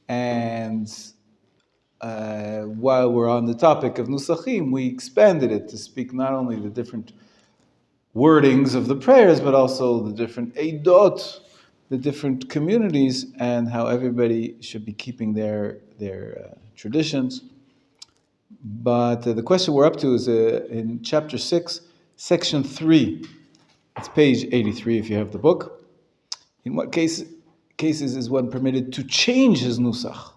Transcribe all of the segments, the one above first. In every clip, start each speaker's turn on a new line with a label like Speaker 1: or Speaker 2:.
Speaker 1: And while we're on the topic of Nusachim, we expanded it to speak not only the different wordings of the prayers, but also the different Eidot, the different communities, and how everybody should be keeping their traditions. But the question we're up to is in chapter 6, section 3. It's page 83 if you have the book. In what cases is one permitted to change his nusach?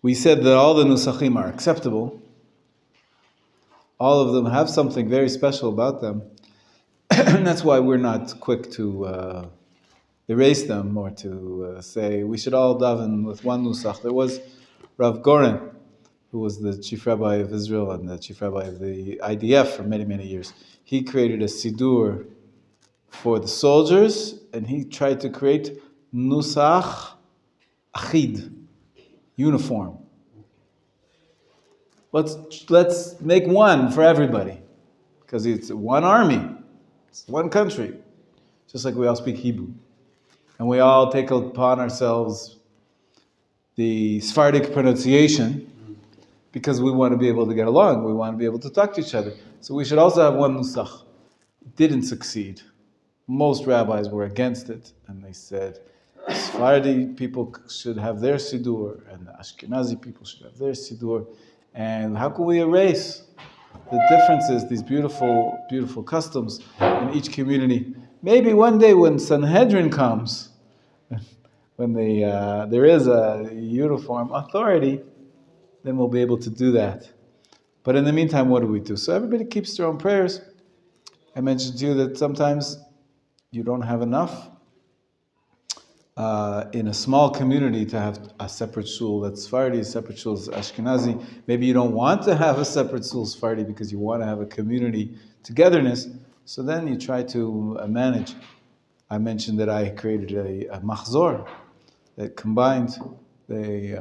Speaker 1: We said that all the nusachim are acceptable. All of them have something very special about them. And that's why we're not quick to erase them or to say we should all daven with one nusach. There was Rav Goren, who was the chief rabbi of Israel and the chief rabbi of the IDF for many, many years. He created a siddur for the soldiers, and he tried to create nusach achid, uniform. Let's make one for everybody, because it's one army, it's one country, just like we all speak Hebrew. And we all take upon ourselves the Sephardic pronunciation because we want to be able to get along. We want to be able to talk to each other. So we should also have one nusach. It didn't succeed. Most rabbis were against it, and they said Sephardi people should have their siddur, and the Ashkenazi people should have their siddur. And how can we erase the differences, these beautiful, beautiful customs in each community? Maybe one day when Sanhedrin comes, when there is a uniform authority, then we'll be able to do that. But in the meantime, what do we do? So everybody keeps their own prayers. I mentioned to you that sometimes you don't have enough in a small community to have a separate shul that's Sephardi, a separate shul is Ashkenazi. Maybe you don't want to have a separate shul Sephardi because you want to have a community togetherness. So then you try to manage. I mentioned that I created a machzor that combined the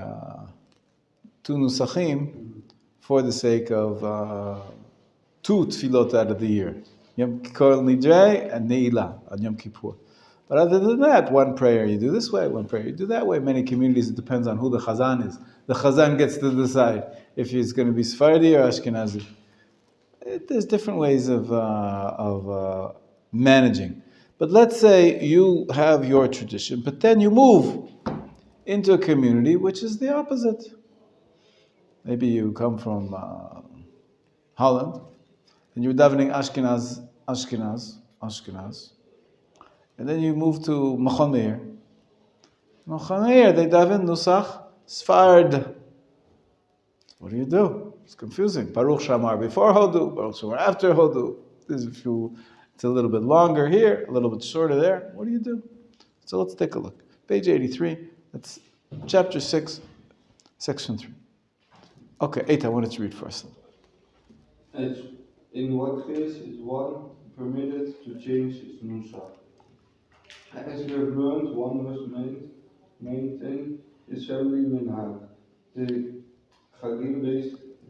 Speaker 1: two nusachim for the sake of two tefillot out of the year. Yom Kippur Nidrei and Ne'ilah on Yom Kippur. But other than that, one prayer you do this way, one prayer you do that way. Many communities, it depends on who the chazan is. The chazan gets to decide if he's going to be Sephardi or Ashkenazi. There's different ways of managing. But let's say you have your tradition, but then you move into a community which is the opposite. Maybe you come from Holland, and you're davening Ashkenaz. And then you move to Machon Meir. Machon Meir, they daven Nusach Sfard. What do? It's confusing. Baruch Shamar before Hodu, Baruch Shamar after Hodu. It's a little bit longer here, a little bit shorter there. What do you do? So let's take a look. Page 83, that's chapter 6, section 3. Okay, Eita, I wanted to read first.
Speaker 2: In what case is one permitted to change his nusach? As we have learned, one must maintain his family minhag. The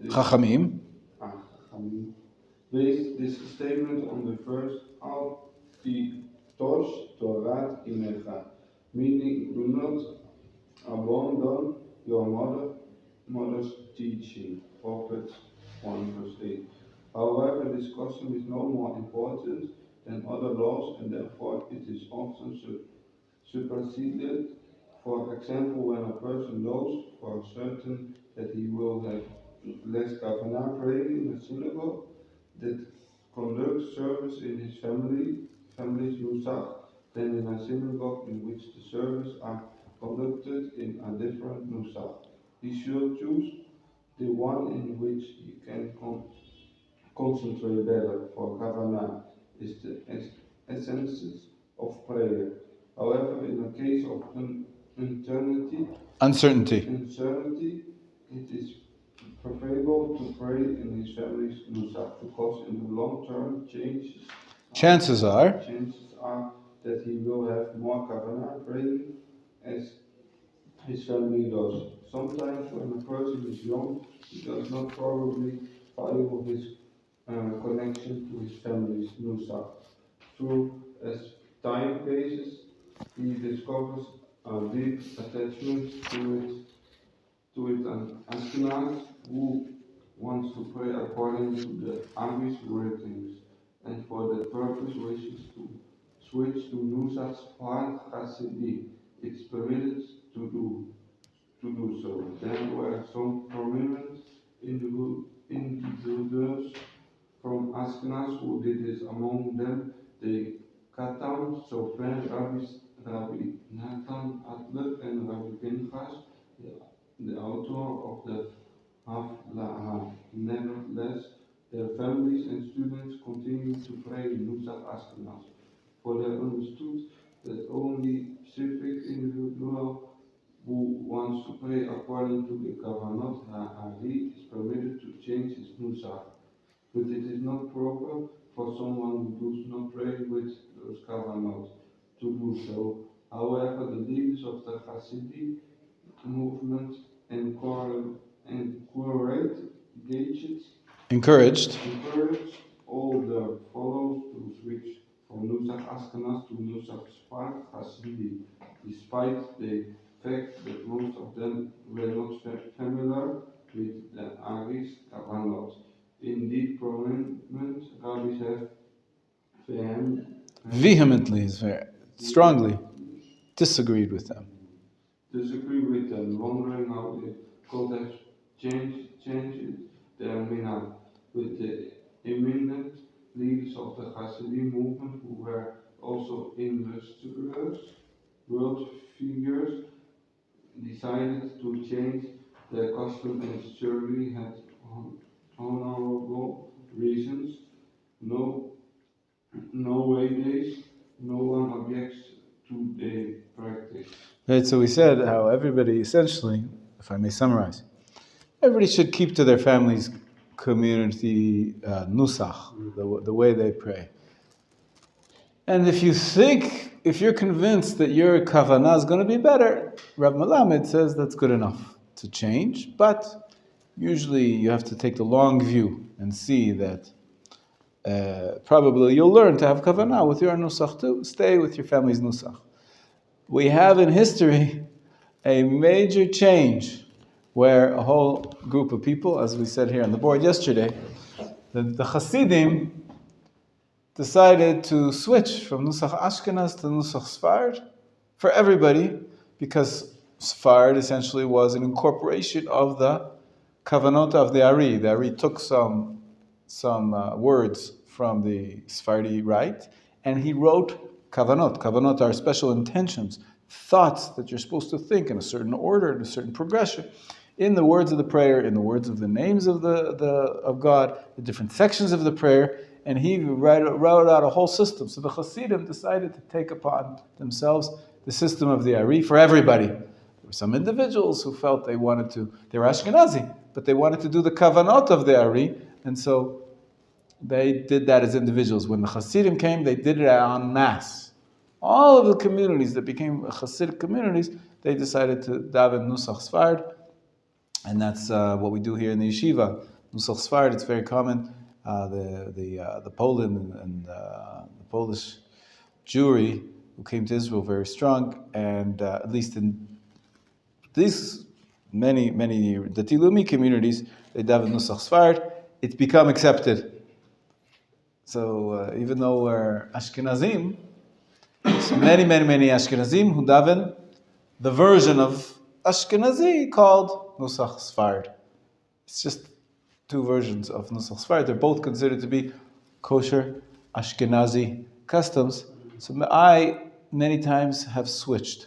Speaker 1: Chachamim
Speaker 2: based this statement on the verse Al Pi Tosh Torat Imecha, meaning do not abandon your mother's teaching. Proverbs 1 verse 8. However, this custom is no more important than other laws, and therefore it is often superseded. For example, when a person knows for certain that he will have less kavanah praying in a synagogue, that conducts service in his family's nusach, than in a synagogue in which the service are conducted in a different nusach. He should choose the one in which he can concentrate better, for kavanah is the essence of prayer. However, in the case of uncertainty, it is preferable to pray in his family's nusach, because in the long term, chances are that he will have more kavanah praying as his family does. Sometimes when a person is young, he does not probably value his connection to his family's nusach. True, as time passes, he discovers a deep attachment to it an Ashkenaz who wants to pray according to the Amish writings, and for that purpose wishes to switch to Nusach Sfard Hasidim. It's permitted to do so. There were some prominent individuals from Ashkenaz who did this. Among them, the Katan Sofer rabbis Rabbi Nathan Adler and Rabbi Pinchas, the author of the Haflaha. Nevertheless, their families and students continued to pray in Nusach Ashkenaz, for they understood that only specific individual who wants to pray according to the Kavanot Ha'ari is permitted to change his Nusach. But it is not proper for someone who does not pray with those Kavanot to do so. However, the leaders of the Hasidic movement
Speaker 1: encouraged
Speaker 2: all their followers to switch from Nusach Ashkenaz to Nusach Sfard Hasidim, despite the fact that most of them were not familiar with the Ari's Kavanot. Indeed, prominent rabbis have
Speaker 1: vehemently, is very strongly disagreed with them.
Speaker 2: Wondering how they could have changed their minhag. With the eminent leaders of the Hasidim movement, who were also illustrious world figures, decided to change their custom and surely had honorable reasons. No way days, no one objects to the practice.
Speaker 1: Right, so we said how everybody essentially, if I may summarize, everybody should keep to their family's community nusach, the way they pray. And if you're convinced that your kavanah is going to be better, Rav Melamed says that's good enough to change, but usually you have to take the long view and see that probably you'll learn to have kavanah with your nusach too. Stay with your family's nusach. We have in history a major change where a whole group of people, as we said here on the board yesterday, the Hasidim decided to switch from Nusach Ashkenaz to Nusach Sfard for everybody, because Sfard essentially was an incorporation of the Kavanot of the Ari. The Ari took some words from the Sephardi rite, and he wrote Kavanot. Kavanot are special intentions, thoughts that you're supposed to think in a certain order, in a certain progression, in the words of the prayer, in the words of the names of of God, the different sections of the prayer, and he wrote out a whole system. So the Hasidim decided to take upon themselves the system of the Ari for everybody. There were some individuals who felt they were Ashkenazi, but they wanted to do the Kavanot of the Ari, and so they did that as individuals. When the Hasidim came, they did it en masse. All of the communities that became Hasidic communities, they decided to daven Nusach Sfard, and that's what we do here in the yeshiva. Nusach Sfard, it's very common. The Poland and the Polish Jewry who came to Israel very strong, and at least in these many the Tilumi communities, they daven Nusach Sfard. It's become accepted. So even though we're Ashkenazim, there's many Ashkenazim who daven the version of Ashkenazi called Nusach Sfard. It's just two versions of Nusach Sfard. They're both considered to be kosher Ashkenazi customs. So I many times have switched,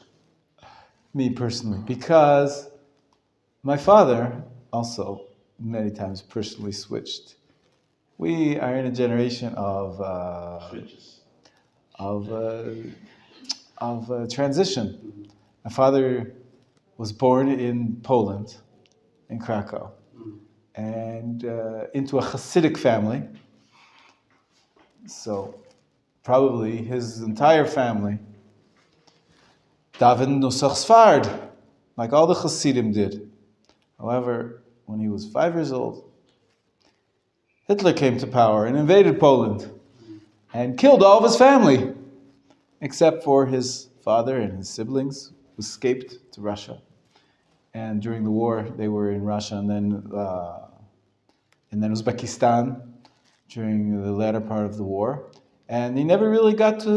Speaker 1: me personally, because my father also many times personally switched. We are in a generation of transition. My father was born in Poland, in Krakow, and into a Hasidic family. So probably his entire family davened Nusach Sfard, like all the Hasidim did. However, when he was 5 years old, Hitler came to power and invaded Poland and killed all of his family, except for his father and his siblings escaped to Russia. And during the war, they were in Russia and then Uzbekistan during the latter part of the war. And he never really got to,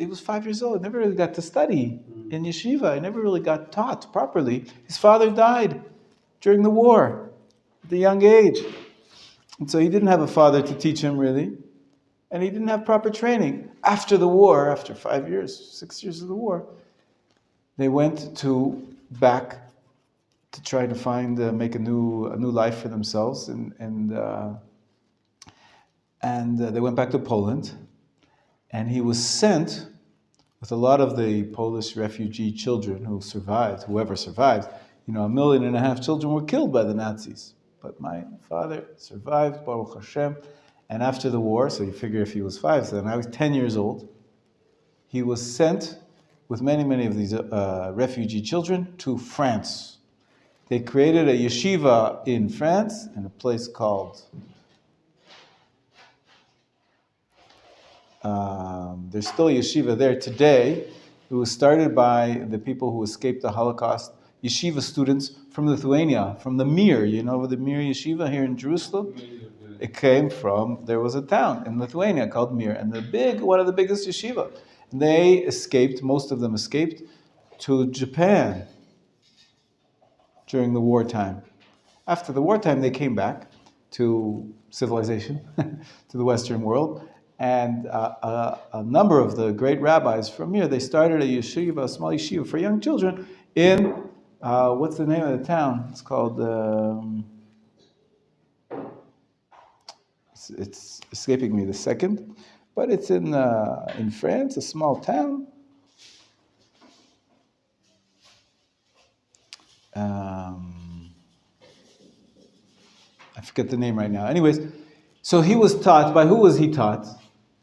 Speaker 1: he was 5 years old, never really got to study in yeshiva. He never really got taught properly. His father died during the war at a young age. And so he didn't have a father to teach him really. And he didn't have proper training. After the war, after 5 years, 6 years of the war, they went back to try to find, make a new life for themselves. And they went back to Poland. And he was sent with a lot of the Polish refugee children who survived, whoever survived. 1.5 million children were killed by the Nazis. But my father survived, Baruch Hashem. And after the war, so you figure if he was 5, so then I was 10 years old, he was sent with many of these refugee children to France. They created a yeshiva in France in a place called, there's still a yeshiva there today. It was started by the people who escaped the Holocaust, yeshiva students from Lithuania, from the Meir. You know the Meir yeshiva here in Jerusalem? It came from, there was a town in Lithuania called Meir, and one of the biggest yeshiva. And they escaped, most of them escaped to Japan during the wartime. After the wartime, they came back to civilization, to the Western world, and a number of the great rabbis from Meir, they started a yeshiva, a small yeshiva for young children in, what's the name of the town? It's called, it's escaping me the second, but it's in France, a small town. I forget the name right now. Anyways, so he was taught, by who was he taught?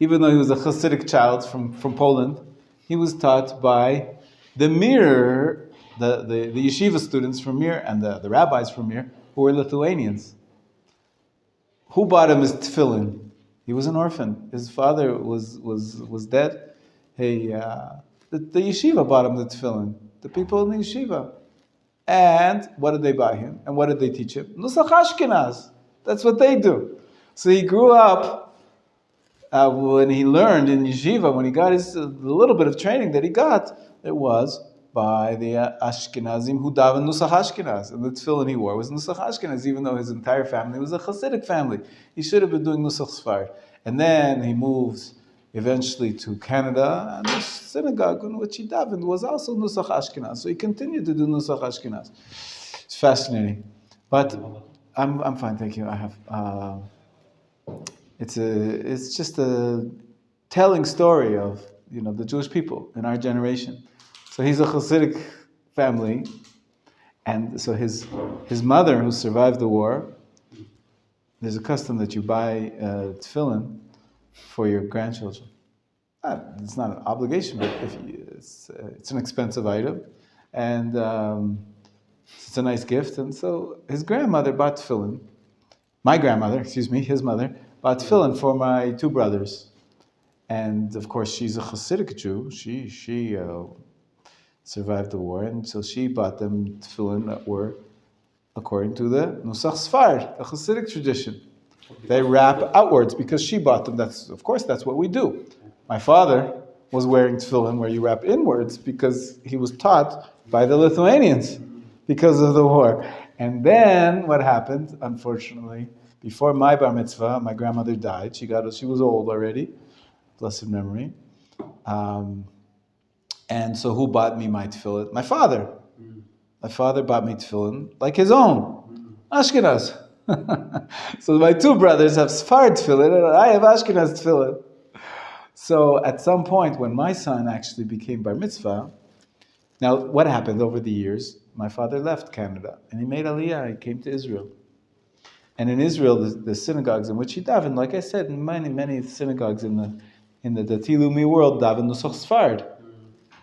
Speaker 1: Even though he was a Hasidic child from Poland, he was taught by the Meir, the yeshiva students from Meir and the rabbis from Meir, who were Lithuanians. Who bought him his tefillin? He was an orphan. His father was dead. The yeshiva bought him the tefillin. The people in the yeshiva. And what did they buy him? And what did they teach him? Nusach Ashkenaz. That's what they do. So he grew up, when he learned in yeshiva, when he got the little bit of training that he got, it was by the Ashkenazim who davened Nusach Ashkenaz. And the tefillin he wore was Nusach Ashkenaz, even though his entire family was a Hasidic family. He should have been doing Nusach Sfard. And then he moved eventually to Canada, and the synagogue in which he davened was also Nusach Ashkenaz. So he continued to do Nusach Ashkenaz. It's fascinating. But I'm fine, thank you. I have it's just a telling story of the Jewish people in our generation. So he's a Hasidic family, and so his mother, who survived the war, there's a custom that you buy tefillin for your grandchildren. It's not an obligation, but it's an expensive item, and it's a nice gift. And so his grandmother bought tefillin. His mother bought tefillin for my 2 brothers. And of course, she's a Hasidic Jew. She survived the war, and so she bought them tefillin that were according to the Nusach Sfard, the Hasidic tradition. They wrap outwards because she bought them. That's what we do. My father was wearing tefillin where you wrap inwards because he was taught by the Lithuanians because of the war. And then what happened, unfortunately, before my bar mitzvah, my grandmother died. She was old already, blessed memory. And so who bought me my tefillin? My father. My father bought me tefillin like his own. Ashkenaz. So my 2 brothers have Sfard tefillin and I have Ashkenaz tefillin. So at some point when my son actually became bar mitzvah, now what happened over the years? My father left Canada and he made Aliyah. He came to Israel. And in Israel, the synagogues in which he davened, like I said, in many synagogues in the Dati Leumi world, daven Nusach Sfard.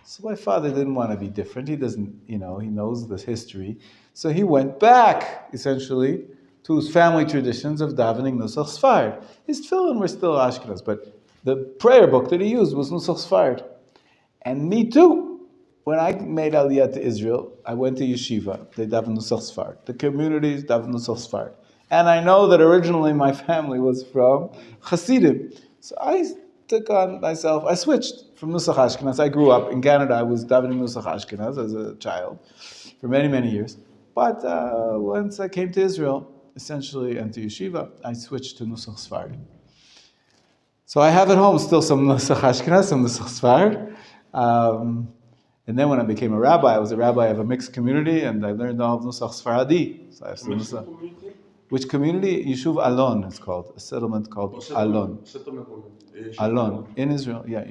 Speaker 1: So my father didn't want to be different. He doesn't, he knows the history. So he went back, essentially, to his family traditions of davening Nusach Sfard. His tefillin were still Ashkenaz, but the prayer book that he used was Nusach Sfard. And me too. when I made Aliyah to Israel, I went to yeshiva. They daven Nusach Sfard. The communities daven Nusach Sfard. And I know that originally my family was from Hasidim. So I took on myself, I switched from Nusach Ashkenaz. I grew up in Canada. I was davening Nusach Ashkenaz as a child for many, many years. But once I came to Israel, essentially, and to yeshiva, I switched to Nusach Sfard. So I have at home still some Nusach Ashkenaz, some Nusach Sfard. And then when I became a rabbi, I was a rabbi of a mixed community, and I learned all of Nusach Sfaradi. So I have some Nusach. Which community? Yishuv Alon it's called. A settlement called Alon. Alon. In Israel, yeah.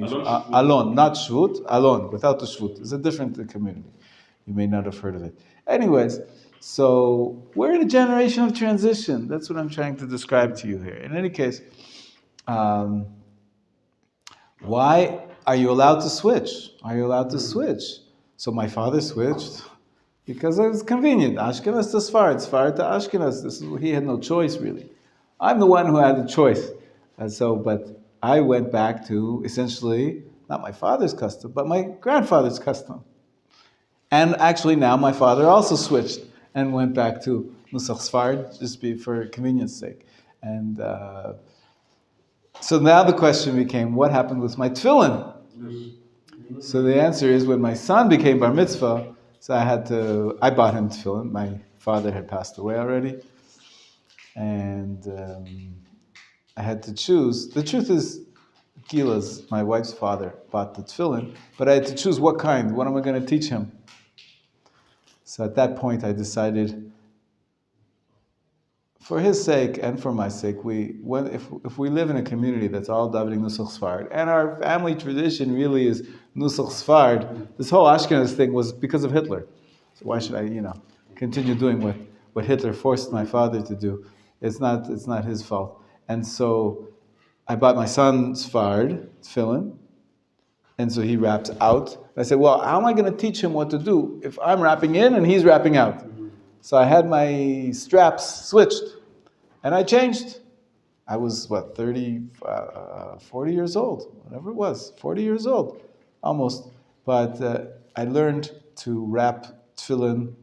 Speaker 1: Alon, not Shvut. Alon, without the Shvut. It's a different community. You may not have heard of it. Anyways, so we're in a generation of transition. That's what I'm trying to describe to you here. In any case, why are you allowed to switch? Are you allowed to switch? So my father switched because it was convenient. Ashkenaz to Sfard, Sfard to Ashkenaz. He had no choice, really. I'm the one who had the choice. But I went back to, essentially, not my father's custom, but my grandfather's custom. And actually now my father also switched and went back to Nusach Sfard, just for convenience sake. And so now the question became, what happened with my tefillin? So the answer is, when my son became bar mitzvah, so I bought him tefillin. My father had passed away already. And I had to choose. The truth is, Gila's, my wife's father, bought the tefillin, but I had to choose what kind. What am I going to teach him? So at that point, I decided, for his sake and for my sake, if we live in a community that's all davening Nusach Sfard, and our family tradition really is Nusach Sfard, this whole Ashkenaz thing was because of Hitler. So why should I, continue doing what Hitler forced my father to do? It's not his fault. And so I bought my son Sfard, tefillin, and so he wraps out. I said, well, how am I going to teach him what to do if I'm wrapping in and he's wrapping out? So I had my straps switched, and I changed. I was, 40 years old, whatever it was, 40 years old, almost. But I learned to wrap tefillin,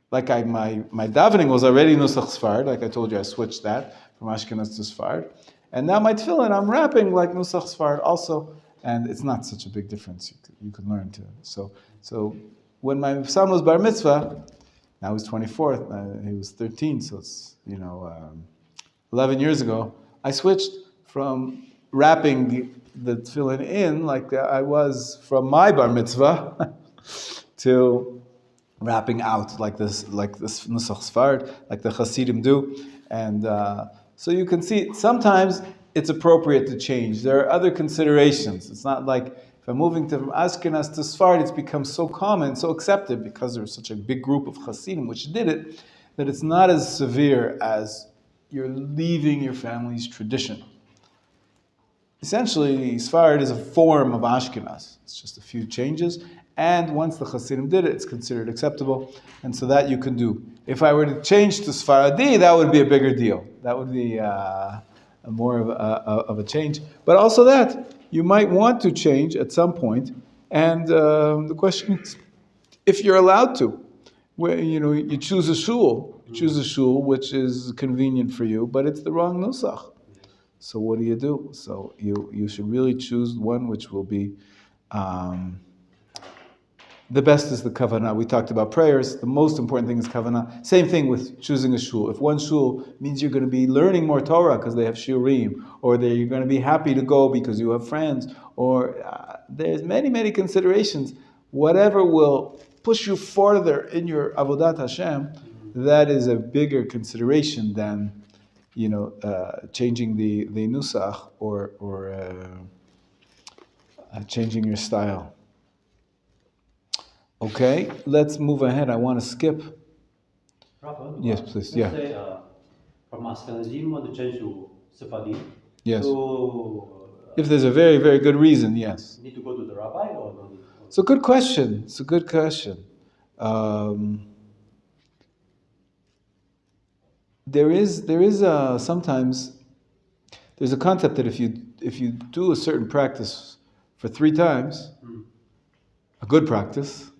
Speaker 1: my davening was already Nusach Sfard, like I told you, I switched that from Ashkenaz to Sfard. And now my tefillin, I'm wrapping like Nusach Sfard also, and it's not such a big difference. You could learn to. So when my son was bar mitzvah, now he's 24, he was 13, so it's, 11 years ago, I switched from wrapping the tefillin in like I was from my bar mitzvah to wrapping out like this Nusach Sfard, like the Hasidim do. And so you can see, sometimes it's appropriate to change. There are other considerations. It's not like, if I'm moving from Ashkenaz to Sfard, it's become so common, so accepted, because there's such a big group of Hasidim which did it, that it's not as severe as you're leaving your family's tradition. Essentially, Sfard is a form of Ashkenaz. It's just a few changes, and once the Hasidim did it, it's considered acceptable, and so that you can do. If I were to change to Sfaradi, that would be a bigger deal. That would be more of a change. But also that, you might want to change at some point, and the question is, if you're allowed to, you choose a shul. You choose a shul which is convenient for you, but it's the wrong nusach. So what do you do? So you should really choose one which will be the best is the kavanah. We talked about prayers. The most important thing is kavanah. Same thing with choosing a shul. If one shul means you're going to be learning more Torah because they have shiurim, or you're going to be happy to go because you have friends, or there's many, many considerations. Whatever will push you further in your avodat Hashem, that is a bigger consideration than changing the nusach or changing your style. Okay, let's move ahead. I want to skip.
Speaker 3: Rabbi,
Speaker 1: Yes, please.
Speaker 3: Let's say from Ashkenazim want to change to Sephardim.
Speaker 1: Yes.
Speaker 3: So
Speaker 1: If there's a very, very good reason, yes.
Speaker 3: need to go to the rabbi or no need?
Speaker 1: It's a good question. There is sometimes there's a concept that if you do a certain practice for 3 times, a good practice,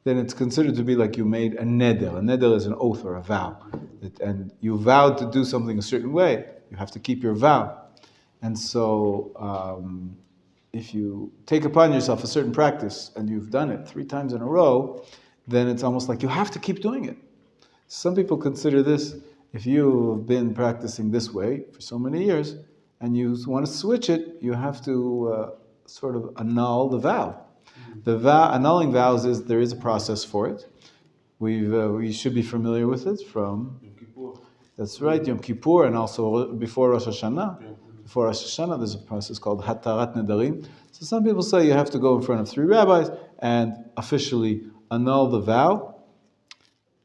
Speaker 1: then it's considered to be like you made a neder. A neder is an oath or a vow. And you vowed to do something a certain way. You have to keep your vow. And so if you take upon yourself a certain practice and you've done it 3 times in a row, then it's almost like you have to keep doing it. Some people consider this, if you've been practicing this way for so many years and you want to switch it, you have to sort of annul the vow. Annulling vows there is a process for it. We should be familiar with it from
Speaker 2: Yom Kippur.
Speaker 1: That's right, Yom Kippur, and also before Rosh Hashanah. Before Rosh Hashanah, there's a process called Hatarat Nedarim. So some people say you have to go in front of 3 rabbis and officially annul the vow.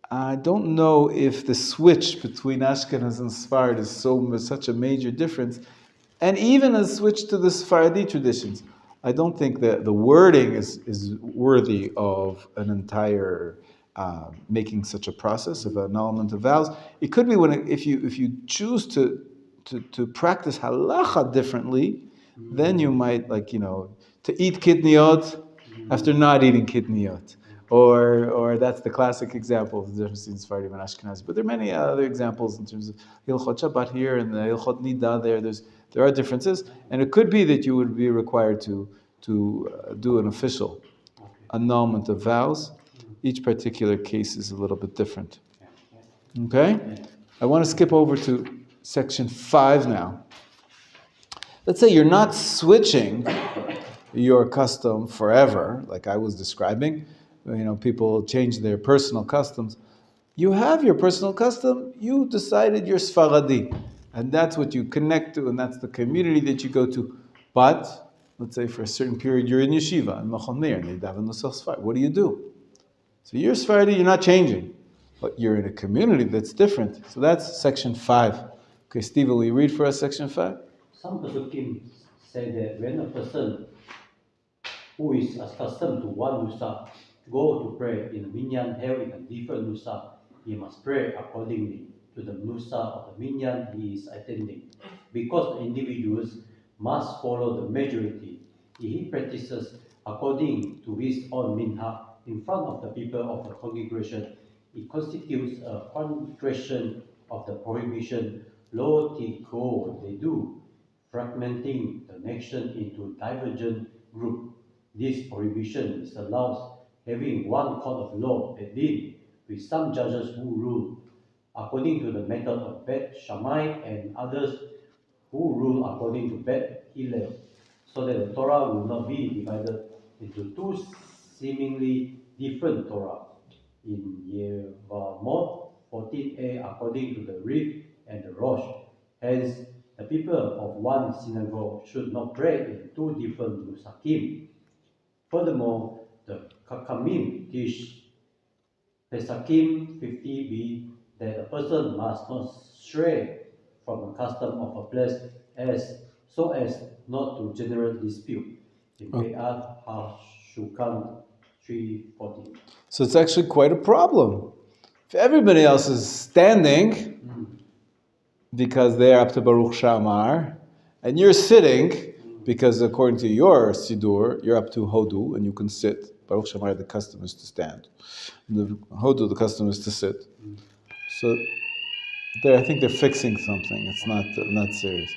Speaker 1: I don't know if the switch between Ashkenaz and Sfarad is such a major difference, and even a switch to the Sephardi traditions. I don't think that the wording is worthy of an entire making such a process of annulment of vows. It could be if you choose to practice halacha differently, then you might to eat kidniyot after not eating kidniyot. Or that's the classic example of the difference between Sephardim and Ashkenazi. But there are many other examples in terms of Hilchot Shabbat here and the Hilchot Nida there. There are differences, and it could be that you would be required to do an official annulment of vows. Each particular case is a little bit different. Okay? I want to skip over to section 5 now. Let's say you're not switching your custom forever, like I was describing. People change their personal customs. You have your personal custom, you decided you're Sfaradi, and that's what you connect to, and that's the community that you go to. But, let's say for a certain period, you're in yeshiva, in Machon Meir, and they daven Nusach Sfarad. What do? So you're Sfaradi, you're not changing, but you're in a community that's different. So that's section 5. Okay, Steve, will you read for us section 5?
Speaker 3: Some Pesukim say that when a person who is accustomed to one Nusa go to pray in a minyan held in a different Nusa, he must pray accordingly to the Nusa of the minyan he is attending. Because the individuals must follow the majority, he practices according to his own minhag in front of the people of the congregation. It constitutes a transgression of the prohibition lo tigo they do, fragmenting the nation into divergent groups. This prohibition is allowed having one court of law at din, with some judges who rule according to the method of Bet Shammai and others who rule according to Bet Hillel, so that the Torah will not be divided into 2 seemingly different Torah. In Yevamot 14a, according to the Rif and the Rosh. Hence, the people of one synagogue should not pray in 2 different Nusakim. Furthermore, the Kakamim teach Pesakim 50b that a person must not stray from the custom of a place so as not to generate dispute. In Be'at HaShukam 3:14.
Speaker 1: So it's actually quite a problem. If everybody else is standing because they're up to Baruch Shamar, and you're sitting because according to your Sidur, you're up to Hodu and you can sit. Baruch Shamar, the custom is to stand. The Hodu, the custom is to sit. So I think they're fixing something. It's not serious.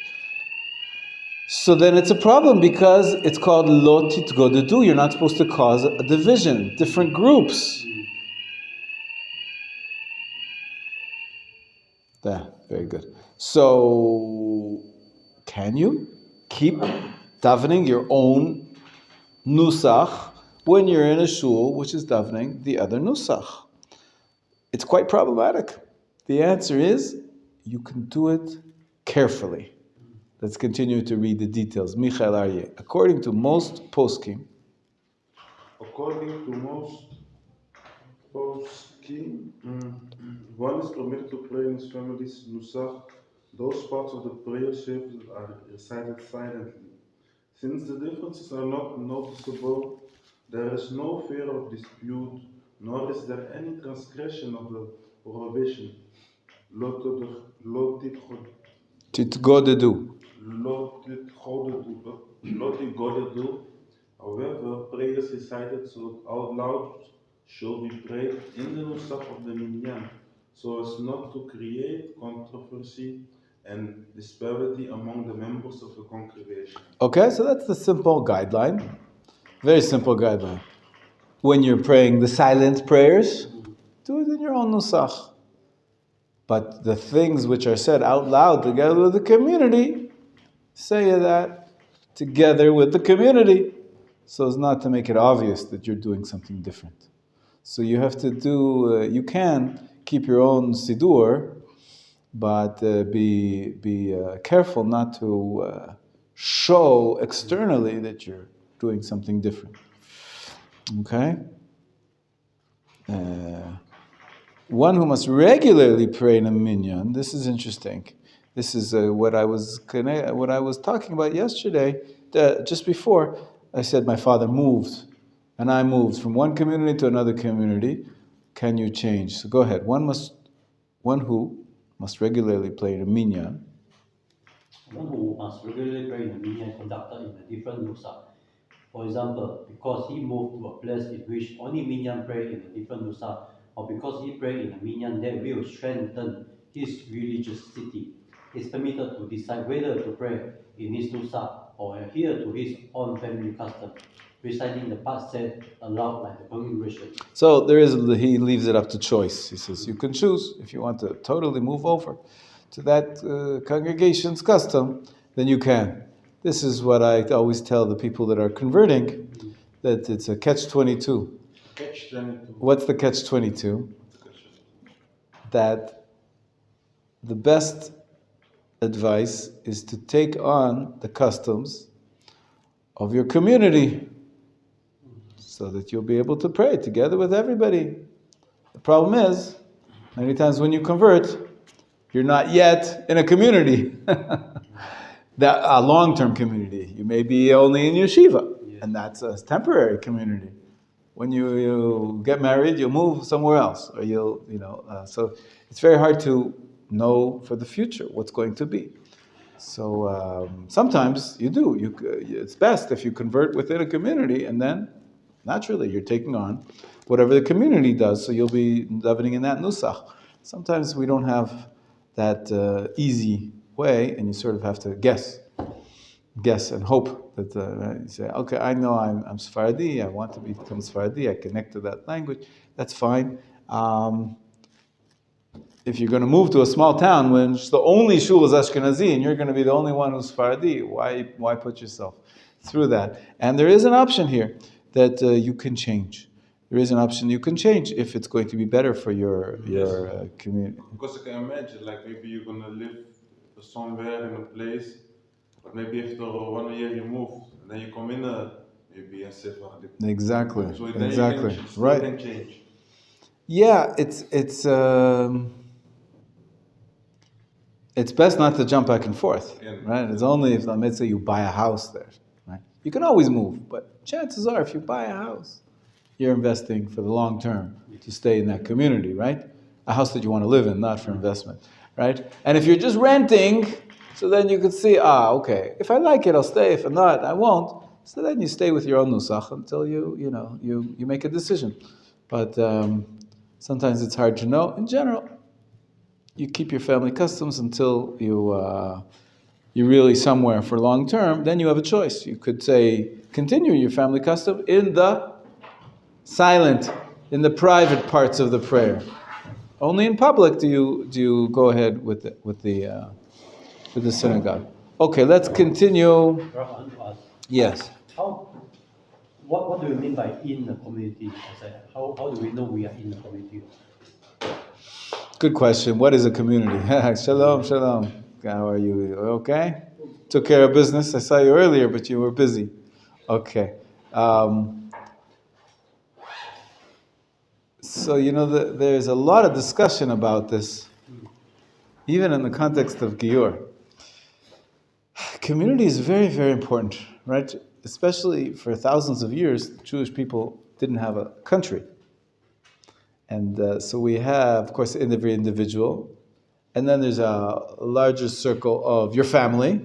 Speaker 1: So then it's a problem because it's called lo titgodedu. You're not supposed to cause a division, different groups. Yeah, very good. So can you keep davening your own nusach when you're in a shul which is davening the other nusach? It's quite problematic. The answer is you can do it carefully. Let's continue to read the details. Michael Aryeh. According to most poskim,
Speaker 2: one is permitted to pray in his family's nusach. Those parts of the prayer shapes are recited silently. Since the differences are not noticeable, there is no fear of dispute, nor is there any transgression of the prohibition.
Speaker 1: titgodedu.
Speaker 2: However, prayers recited out loud
Speaker 4: should be prayed in the nusach of the minyan, so as not to create controversy and disparity among the members of the congregation.
Speaker 1: Okay, so that's the simple guideline. Very simple guideline. When you're praying the silent prayers, do it in your own nusach. But the things which are said out loud together with the community, say that together with the community, so as not to make it obvious that you're doing something different. So you have to do, you can keep your own siddur, but be careful not to show externally that you're doing something different. Okay? One who must regularly pray in a minyan. This is interesting. This is what I was talking about yesterday. Just before, I said my father moved, and I moved from one community to another community. Can you change? So go ahead. One who must regularly pray in a minyan.
Speaker 3: One who must regularly pray in a minyan conducted in a different nusach. For example, because he moved to a place in which only minyan pray in a different nusach, or because he prayed in a minyan that will strengthen his religiosity, is permitted to decide whether to pray in his nusach or adhere to his own family custom, reciting the part said aloud like the congregation.
Speaker 1: So he leaves it up to choice. He says you can choose if you want to totally move over to that congregation's custom, then you can. This is what I always tell the people that are converting, that it's a catch-22.
Speaker 4: Catch-22.
Speaker 1: What's the catch-22? That the best advice is to take on the customs of your community so that you'll be able to pray together with everybody. The problem is, many times when you convert, you're not yet in a community. That a long-term community. You may be only in yeshiva, and that's a temporary community. When you get married, you'll move somewhere else, or so it's very hard to know for the future what's going to be. So sometimes you do. It's best if you convert within a community, and then naturally you're taking on whatever the community does. So you'll be davening in that nusach. Sometimes we don't have that easy way, and you sort of have to guess and hope that you say, okay, I know I'm Sephardi, I want to become Sephardi, I connect to that language, that's fine. If you're going to move to a small town when the only shul is Ashkenazi and you're going to be the only one who's Sephardi, why put yourself through that? And there is an option here that you can change. There is an option you can change if it's going to be better for your community.
Speaker 4: Because I can imagine, like maybe you're going to live somewhere in a place, but maybe after 1 year you move, and then you come in maybe a Sephardi.
Speaker 1: Exactly.
Speaker 4: So then
Speaker 1: exactly.
Speaker 4: You can,
Speaker 1: right.
Speaker 4: Can change.
Speaker 1: Yeah, it's best not to jump back and forth, right? It's only if, let's say, you buy a house there, right? You can always move, but chances are, if you buy a house, you're investing for the long term to stay in that community, right? A house that you want to live in, not for investment, right? And if you're just renting, so then you could see, okay, if I like it, I'll stay. If not, I won't. So then you stay with your own nusach until you make a decision. But sometimes it's hard to know. In general, you keep your family customs until you're really somewhere for long term. Then you have a choice. You could say, continue your family custom in the silent, in the private parts of the prayer. Only in public do you go ahead with the synagogue. Okay, let's continue. Yes.
Speaker 3: What do you mean by in the community? How do we know we are in the community?
Speaker 1: Good question. What is a community? Shalom, shalom. How are you? Okay? Took care of business. I saw you earlier, but you were busy. Okay. So, there's a lot of discussion about this, even in the context of Gior. Community is very, very important, right? Especially for thousands of years, Jewish people didn't have a country. And so we have, of course, every individual, and then there's a larger circle of your family,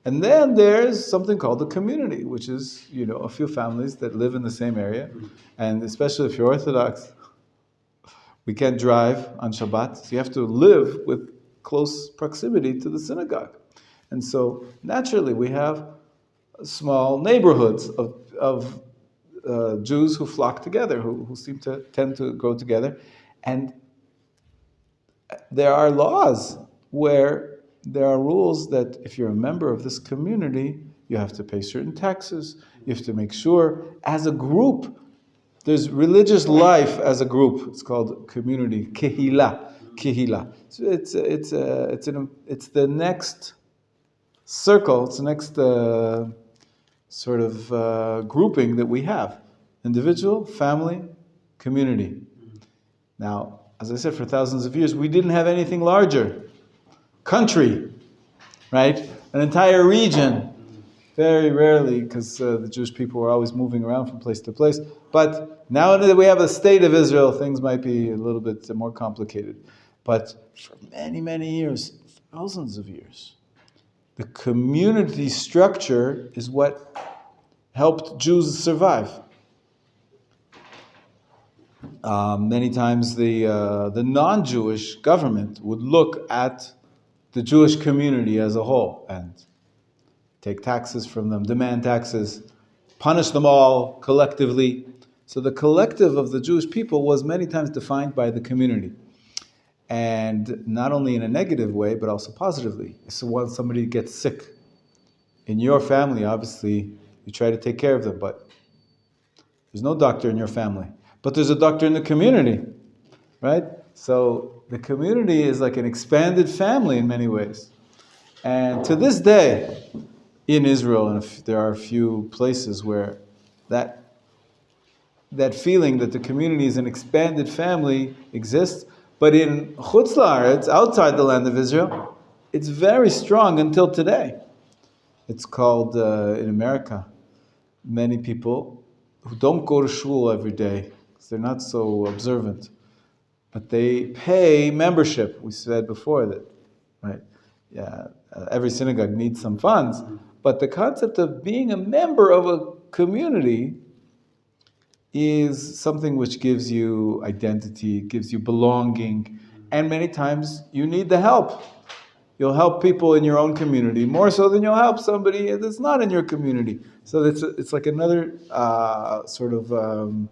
Speaker 1: And then there's something called the community, which is, a few families that live in the same area. And especially if you're Orthodox, we can't drive on Shabbat, so you have to live with close proximity to the synagogue. And so naturally we have small neighborhoods of Jews who flock together, who seem to tend to go together. And there are laws where there are rules that if you're a member of this community, you have to pay certain taxes. You have to make sure, as a group, there's religious life as a group. It's called community, kehila. So it's the next circle. It's the next sort of grouping that we have: individual, family, community. Now, as I said, for thousands of years, we didn't have anything larger. Country, right? An entire region. Very rarely, because the Jewish people were always moving around from place to place. But now that we have a state of Israel, things might be a little bit more complicated. But for many, many years, thousands of years, the community structure is what helped Jews survive. Many times the non-Jewish government would look at the Jewish community as a whole and take taxes from them, demand taxes, punish them all collectively. So the collective of the Jewish people was many times defined by the community. And not only in a negative way, but also positively. So when somebody gets sick in your family, obviously, you try to take care of them, but there's no doctor in your family. But there's a doctor in the community, right? So the community is like an expanded family in many ways. And to this day, in Israel, and there are a few places where that feeling that the community is an expanded family exists, but in Chutz La'aretz, outside the land of Israel, it's very strong until today. It's called, in America, many people who don't go to shul every day, because they're not so observant, but they pay membership. We said before that, right? Yeah, every synagogue needs some funds, but the concept of being a member of a community is something which gives you identity, gives you belonging, and many times you need the help. You'll help people in your own community more so than you'll help somebody that's not in your community. So it's like another sort of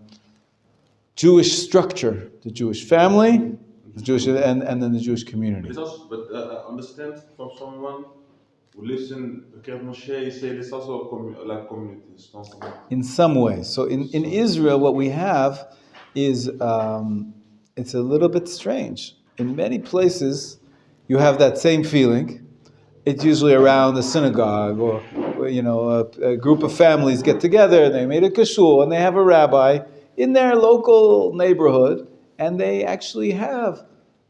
Speaker 1: Jewish structure: the Jewish family, the Jewish, and then the Jewish community.
Speaker 4: But understand from someone who lives in Kiryat Moshe, you say this also like communities.
Speaker 1: In some ways. So in Israel, what we have is it's a little bit strange. In many places, you have that same feeling. It's usually around the synagogue, or a group of families get together. They made a kashul, and they have a rabbi in their local neighborhood, and they actually have,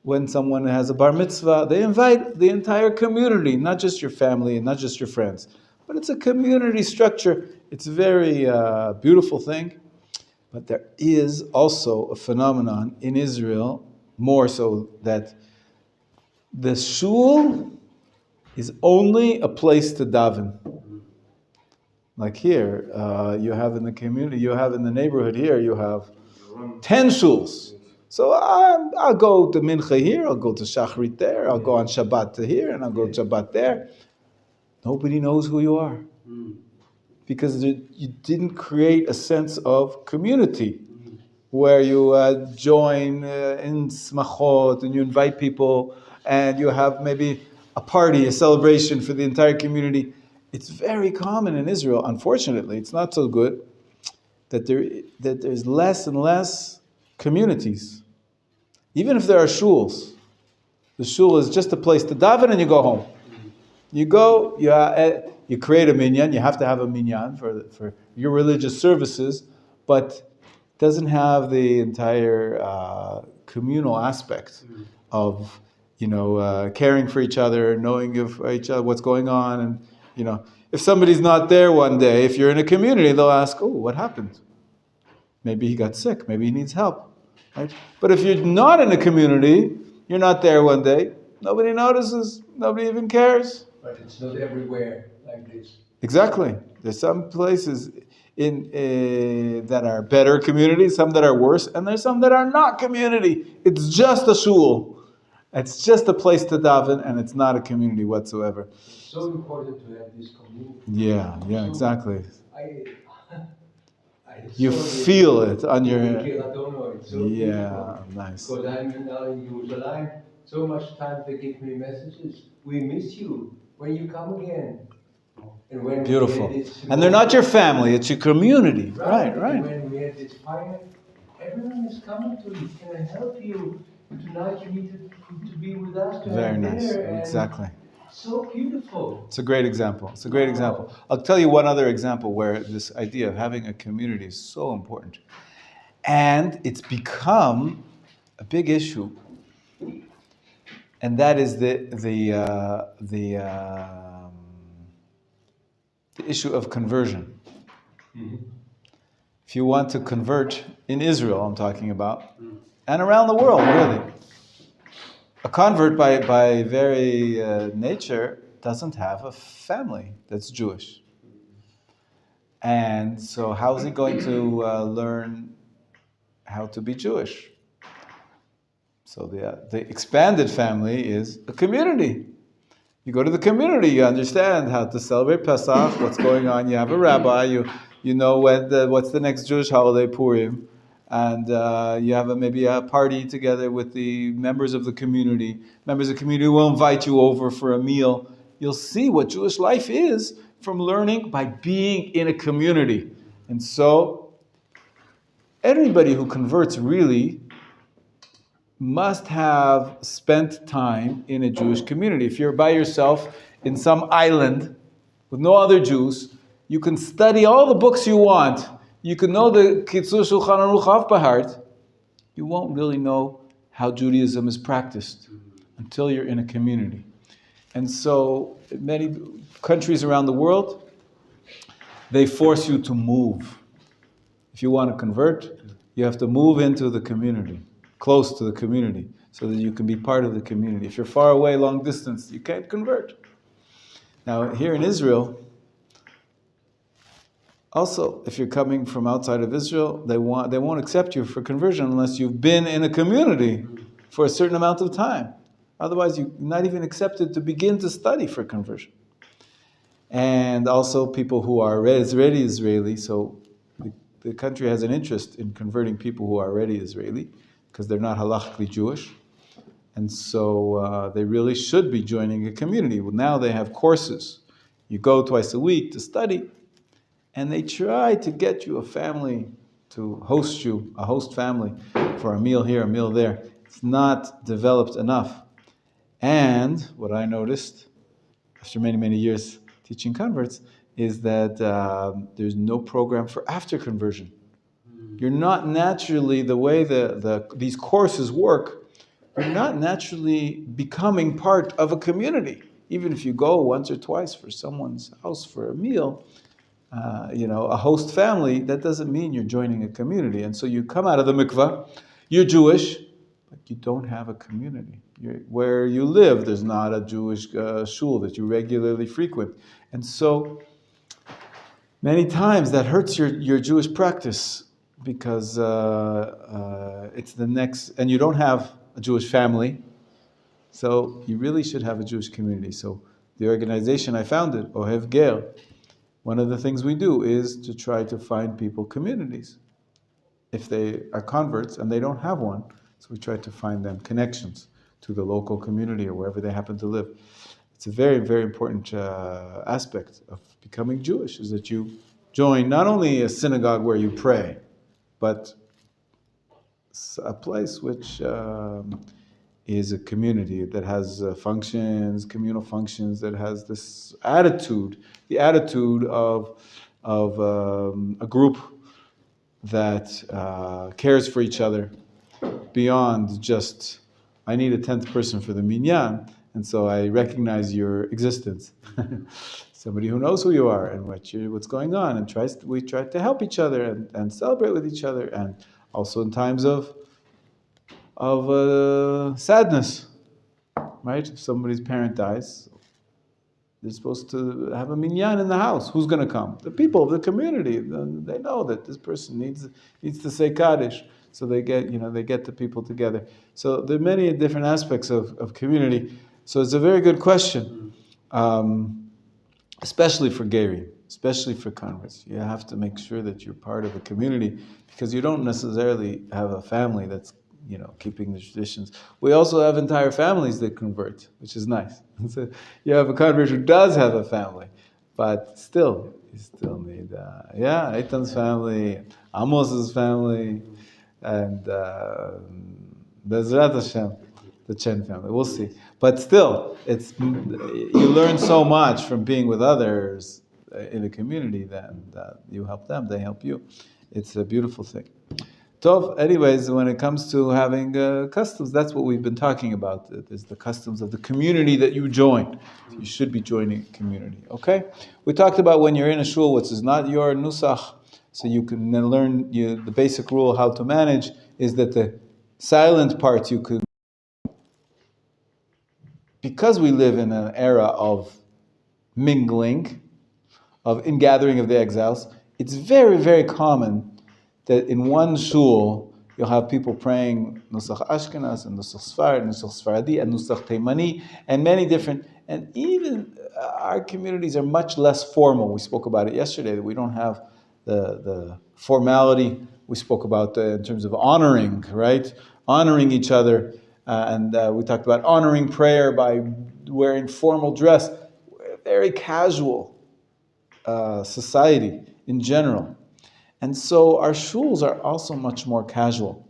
Speaker 1: when someone has a bar mitzvah, they invite the entire community, not just your family and not just your friends. But it's a community structure. It's a very beautiful thing. But there is also a phenomenon in Israel, more so, that the shul is only a place to daven. Like here, you have in the community, you have in the neighborhood here, you have 10 shuls. So I'll go to Mincha here, I'll go to Shachrit there, I'll go on Shabbat to here, and I'll go to Shabbat there. Nobody knows who you are. Because you didn't create a sense of community where you join in smachot and you invite people and you have maybe a party, a celebration for the entire community. It's very common in Israel. Unfortunately, it's not so good that there's less and less communities. Even if there are shuls, the shul is just a place to daven and you go home. You go, you create a minyan. You have to have a minyan for your religious services, but it doesn't have the entire communal aspect of caring for each other, knowing of each other, what's going on, and if somebody's not there one day, if you're in a community, they'll ask, "Oh, what happened? Maybe he got sick. Maybe he needs help." Right? But if you're not in a community, you're not there one day. Nobody notices. Nobody even cares.
Speaker 5: But it's not everywhere. like this.
Speaker 1: Exactly. There's some places in that are better communities, some that are worse, and there's some that are not community. It's just a shul. It's just a place to daven, and it's not a community whatsoever.
Speaker 5: It's so important to have this community.
Speaker 1: Yeah,
Speaker 5: So
Speaker 1: exactly.
Speaker 5: I
Speaker 1: You
Speaker 5: saw
Speaker 1: feel it on your.
Speaker 5: It's so beautiful.
Speaker 1: Nice.
Speaker 5: Because I'm now in Jerusalem, so much time they give me messages. We miss you when you come again. And when
Speaker 1: Beautiful.
Speaker 5: we had this,
Speaker 1: And they're not your family, it's your community. Right.
Speaker 5: And when we had this fire, everyone is coming to you. Can I help you? Tonight you need to be with us to
Speaker 1: Very
Speaker 5: have
Speaker 1: nice.
Speaker 5: dinner. And
Speaker 1: Exactly.
Speaker 5: so beautiful.
Speaker 1: It's a great example. It's a great example. I'll tell you one other example where this idea of having a community is so important. And it's become a big issue. And that is the issue of conversion.
Speaker 5: Mm-hmm.
Speaker 1: If you want to convert in Israel, I'm talking about, and around the world, really. A convert by very nature doesn't have a family that's Jewish. And so how is he going to learn how to be Jewish? So the expanded family is a community. You go to the community, you understand how to celebrate Pesach, what's going on. You have a rabbi, you know what's the next Jewish holiday, Purim, and you have maybe a party together with the members of the community. Members of the community will invite you over for a meal. You'll see what Jewish life is from learning by being in a community. And so, everybody who converts really must have spent time in a Jewish community. If you're by yourself in some island with no other Jews, you can study all the books you want. You can know the Kitzur Shulchan Aruch Av Bahart. You won't really know how Judaism is practiced until you're in a community. And so, in many countries around the world, they force you to move. If you want to convert, you have to move into the community, close to the community, so that you can be part of the community. If you're far away, long distance, you can't convert. Now, here in Israel, also, if you're coming from outside of Israel, they won't accept you for conversion unless you've been in a community for a certain amount of time. Otherwise, you're not even accepted to begin to study for conversion. And also people who are already Israeli, so the country has an interest in converting people who are already Israeli, because they're not halachically Jewish. And so they really should be joining a community. Well, now they have courses. You go twice a week to study, and they try to get you a family to host you, a host family, for a meal here, a meal there. It's not developed enough. And what I noticed, after many, many years teaching converts, is that there's no program for after conversion. You're not naturally, the way these courses work, you're not naturally becoming part of a community. Even if you go once or twice for someone's house for a meal, a host family, that doesn't mean you're joining a community. And so you come out of the mikvah, you're Jewish, but you don't have a community. Where you live, there's not a Jewish shul that you regularly frequent. And so many times that hurts your Jewish practice, because it's the next, and you don't have a Jewish family, so you really should have a Jewish community. So the organization I founded, Ohev Ger, one of the things we do is to try to find people communities. If they are converts and they don't have one, so we try to find them connections to the local community or wherever they happen to live. It's a very, very important aspect of becoming Jewish, is that you join not only a synagogue where you pray, but a place which is a community that has functions, communal functions, that has this attitude, the attitude of a group that cares for each other beyond just, I need a 10th person for the minyan, and so I recognize your existence. Somebody who knows who you are and what's going on, and we try to help each other and celebrate with each other, and also in times of sadness, right? If somebody's parent dies, They're supposed to have a minyan in the house. Who's going to come? The people of the community. They know that this person needs to say Kaddish. So they get the people together. So there are many different aspects of community. So it's a very good question, especially for Gary, especially for converts. You have to make sure that you're part of a community because you don't necessarily have a family that's keeping the traditions. We also have entire families that convert, which is nice. So you have a convert who does have a family, but still, you still need, Eitan's family, Amos's family, and Bezrat Hashem, the Chen family. We'll see. But still, you learn so much from being with others in a community that you help them, they help you. It's a beautiful thing. So, anyways, when it comes to having customs, that's what we've been talking about. Is the customs of the community that you join. You should be joining a community. Okay? We talked about when you're in a shul, which is not your nusach, so you can then learn the basic rule how to manage is that the silent parts you could. Because we live in an era of mingling, of ingathering of the exiles, it's very, very common that in one shul, you'll have people praying Nusach Ashkenaz, and Nusach Sfard, and Nusach Sfaradi, and Nusach Teimani, and many different, and even our communities are much less formal. We spoke about it yesterday, that we don't have the formality we spoke about in terms of honoring, right? Honoring each other, and we talked about honoring prayer by wearing formal dress. We're a very casual society in general. And so our shuls are also much more casual.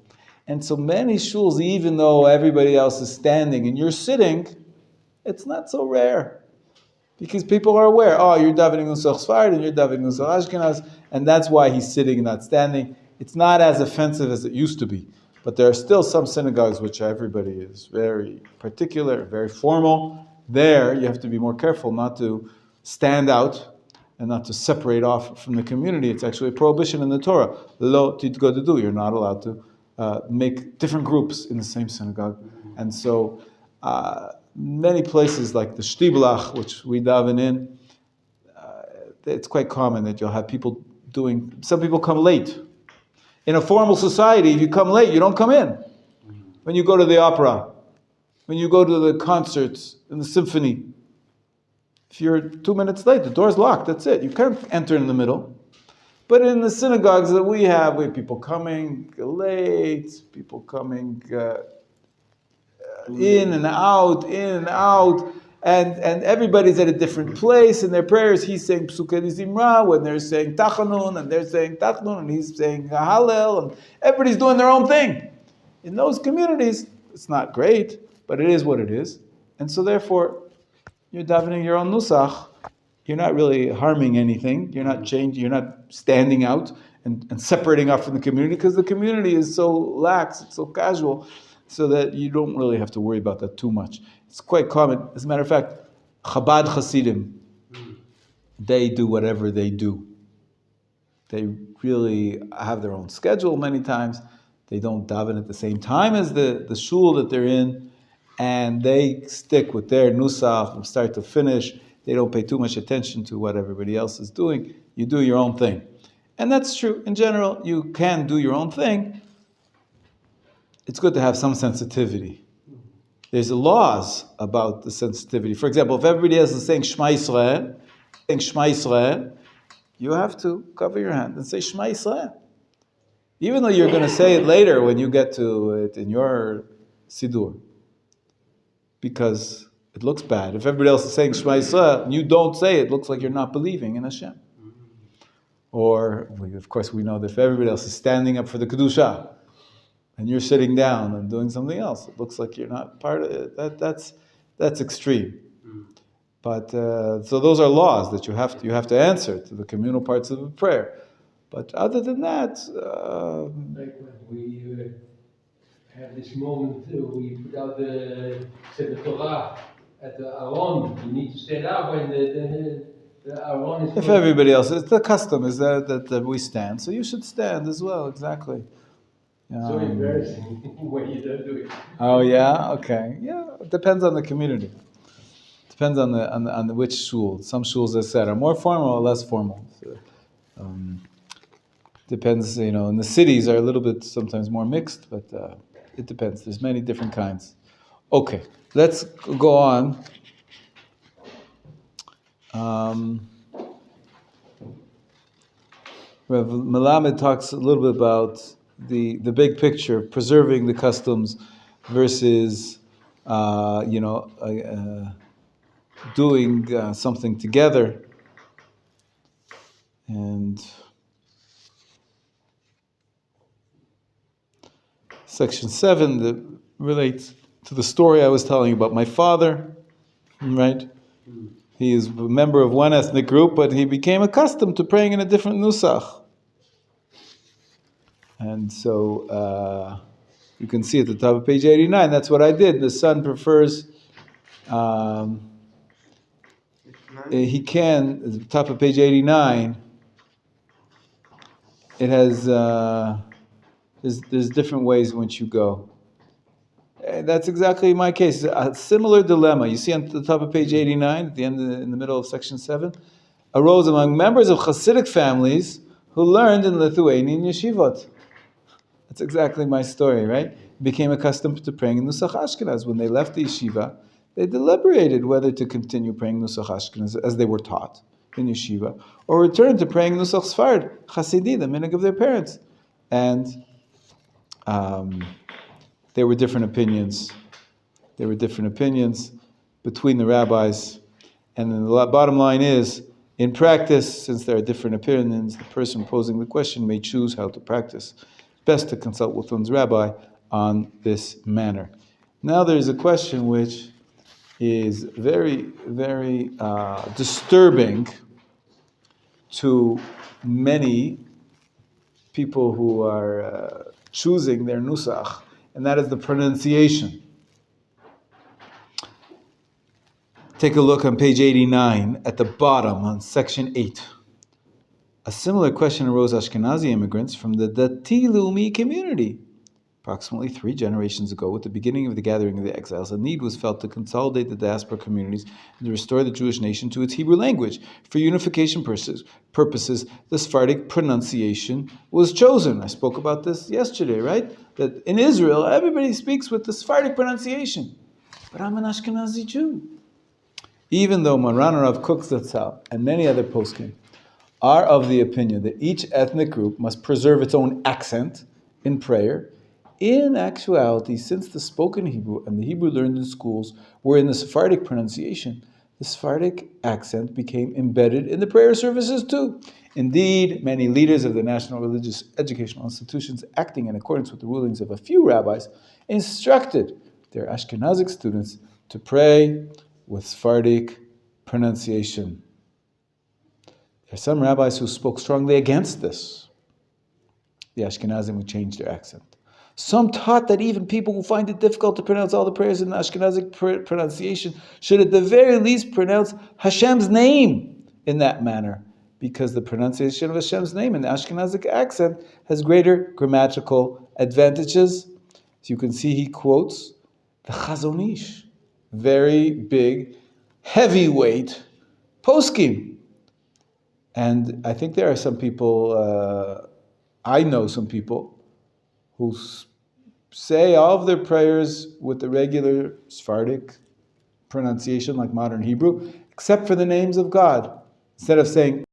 Speaker 1: And so many shuls, even though everybody else is standing and you're sitting, it's not so rare. Because people are aware, you're davening Nusach Sfard and you're davening Nusach Ashkenaz, and that's why he's sitting and not standing. It's not as offensive as it used to be. But there are still some synagogues which everybody is very particular, very formal. There, you have to be more careful not to stand out and not to separate off from the community. It's actually a prohibition in the Torah. Lo titgodedu. You're not allowed to make different groups in the same synagogue. And so many places like the Shtiblach, which we daven in, it's quite common that you'll have people some people come late. In a formal society, if you come late, you don't come in. When you go to the opera, when you go to the concerts and the symphony, if you're 2 minutes late, the door's locked, that's it. You can't enter in the middle. But in the synagogues that we have people coming late, people coming in and out, and everybody's at a different place in their prayers. He's saying Psukei Zimra when they're saying Tachanun, and they're saying Tachanun, and he's saying Hallel, and everybody's doing their own thing. In those communities, it's not great, but it is what it is. And so therefore, you're davening your own nusach. You're not really harming anything. You're not changing. You're not standing out and separating off from the community because the community is so lax, it's so casual, so that you don't really have to worry about that too much. It's quite common. As a matter of fact, Chabad Hasidim, they do whatever they do. They really have their own schedule many times. They don't daven at the same time as the shul that they're in. And they stick with their nusach from start to finish. They don't pay too much attention to what everybody else is doing. You do your own thing. And that's true. In general, you can do your own thing. It's good to have some sensitivity. There's laws about the sensitivity. For example, if everybody else is saying Shema Yisrael, you have to cover your hand and say Shema Yisrael. Even though you're going to say it later when you get to it in your Siddur. Because it looks bad. If everybody else is saying Shema Yisrael and you don't say it, it looks like you're not believing in Hashem. Or, of course, we know that if everybody else is standing up for the Kedusha and you're sitting down and doing something else, it looks like you're not part of it. That's extreme. But so those are laws that you have to answer to the communal parts of the prayer. But other than that,
Speaker 5: like when we have this moment, we put out the Torah at the Aron. You need to stand up when the Aron is.
Speaker 1: If everybody else, it's the custom is that we stand, so you should stand as well. Exactly.
Speaker 5: So embarrassing when you don't do it.
Speaker 1: Oh yeah, okay, yeah. It depends on the community. Depends on the which shul. Some shuls, as I said, are more formal or less formal. So, depends, in the cities are a little bit sometimes more mixed, but it depends. There's many different kinds. Okay, let's go on. Rav Melamed talks a little bit about the big picture, preserving the customs versus, doing something together. And section 7 that relates to the story I was telling you about my father, right? He is a member of one ethnic group, but he became accustomed to praying in a different nusach. And so you can see at the top of page 89, that's what I did. The son prefers, he can, at the top of page 89, it has, there's different ways in which you go. That's exactly my case. A similar dilemma. You see on the top of page 89, at the end, in the middle of section 7, arose among members of Hasidic families who learned in Lithuanian yeshivot. That's exactly my story, right? Became accustomed to praying in Nusach Ashkenaz. When they left the yeshiva, they deliberated whether to continue praying Nusach Ashkenaz as they were taught in yeshiva, or return to praying Nusach Sfard, Hasidi, the minhag of their parents. And there were different opinions. There were different opinions between the rabbis. And then the bottom line is, in practice, since there are different opinions, the person posing the question may choose how to practice. Best to consult with one's rabbi on this manner. Now there's a question which is very, very disturbing to many people who are choosing their nusach, and that is the pronunciation. Take a look on page 89 at the bottom on section 8. A similar question arose Ashkenazi immigrants from the Dati Leumi community. Approximately 3 generations ago, with the beginning of the gathering of the exiles, a need was felt to consolidate the diaspora communities and to restore the Jewish nation to its Hebrew language. For unification purposes, the Sephardic pronunciation was chosen. I spoke about this yesterday, right? That in Israel, everybody speaks with the Sephardic pronunciation. But I'm an Ashkenazi Jew. Even though Maran Rav Kook Zatzal and many other poskim are of the opinion that each ethnic group must preserve its own accent in prayer, in actuality, since the spoken Hebrew and the Hebrew learned in schools were in the Sephardic pronunciation, the Sephardic accent became embedded in the prayer services too. Indeed, many leaders of the national religious educational institutions, acting in accordance with the rulings of a few rabbis, instructed their Ashkenazic students to pray with Sephardic pronunciation. There are some rabbis who spoke strongly against this. The Ashkenazim would change their accent. Some taught that even people who find it difficult to pronounce all the prayers in the Ashkenazic pronunciation should at the very least pronounce Hashem's name in that manner, because the pronunciation of Hashem's name in the Ashkenazic accent has greater grammatical advantages. As you can see, he quotes the Chazon Ish, very big, heavyweight poskim. And I think there are some people, I know some people, who say all of their prayers with the regular Sephardic pronunciation like modern Hebrew, except for the names of God. Instead of saying,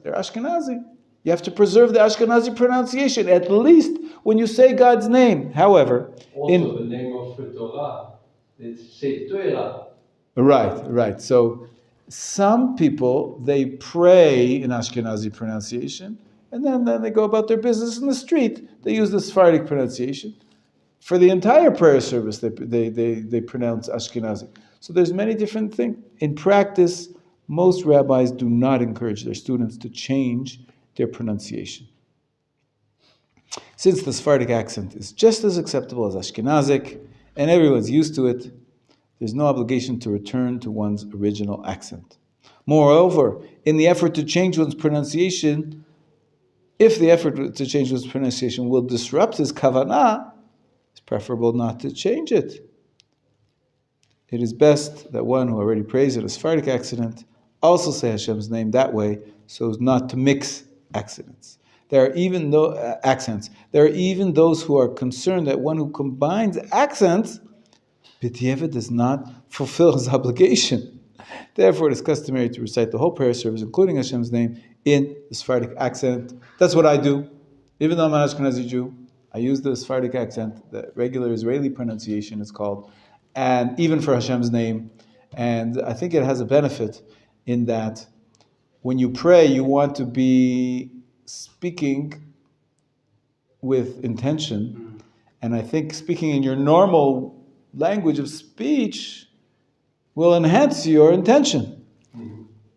Speaker 1: they're Ashkenazi. You have to preserve the Ashkenazi pronunciation, at least when you say God's name. However,
Speaker 5: also the name of the Torah, it's say Torah.
Speaker 1: Right. So some people, they pray in Ashkenazi pronunciation, and then they go about their business in the street. They use the Sephardic pronunciation. For the entire prayer service, they pronounce Ashkenazi. So there's many different things. In practice, most rabbis do not encourage their students to change their pronunciation. Since the Sephardic accent is just as acceptable as Ashkenazic, and everyone's used to it, there's no obligation to return to one's original accent. Moreover, in the effort to change one's pronunciation, if the effort to change one's pronunciation will disrupt his kavanah, it's preferable not to change it. it is best that one who already prays at a Sephardic accent also say Hashem's name that way, so as not to mix accents. There are even There are even those who are concerned that one who combines accents, b'diavad, does not fulfill his obligation. Therefore, it is customary to recite the whole prayer service, including Hashem's name, in the Sephardic accent. That's what I do. Even though I'm an Ashkenazi Jew, I use the Sephardic accent, the regular Israeli pronunciation it's called, and even for Hashem's name. And I think it has a benefit in that when you pray, you want to be speaking with intention. And I think speaking in your normal language of speech will enhance your intention.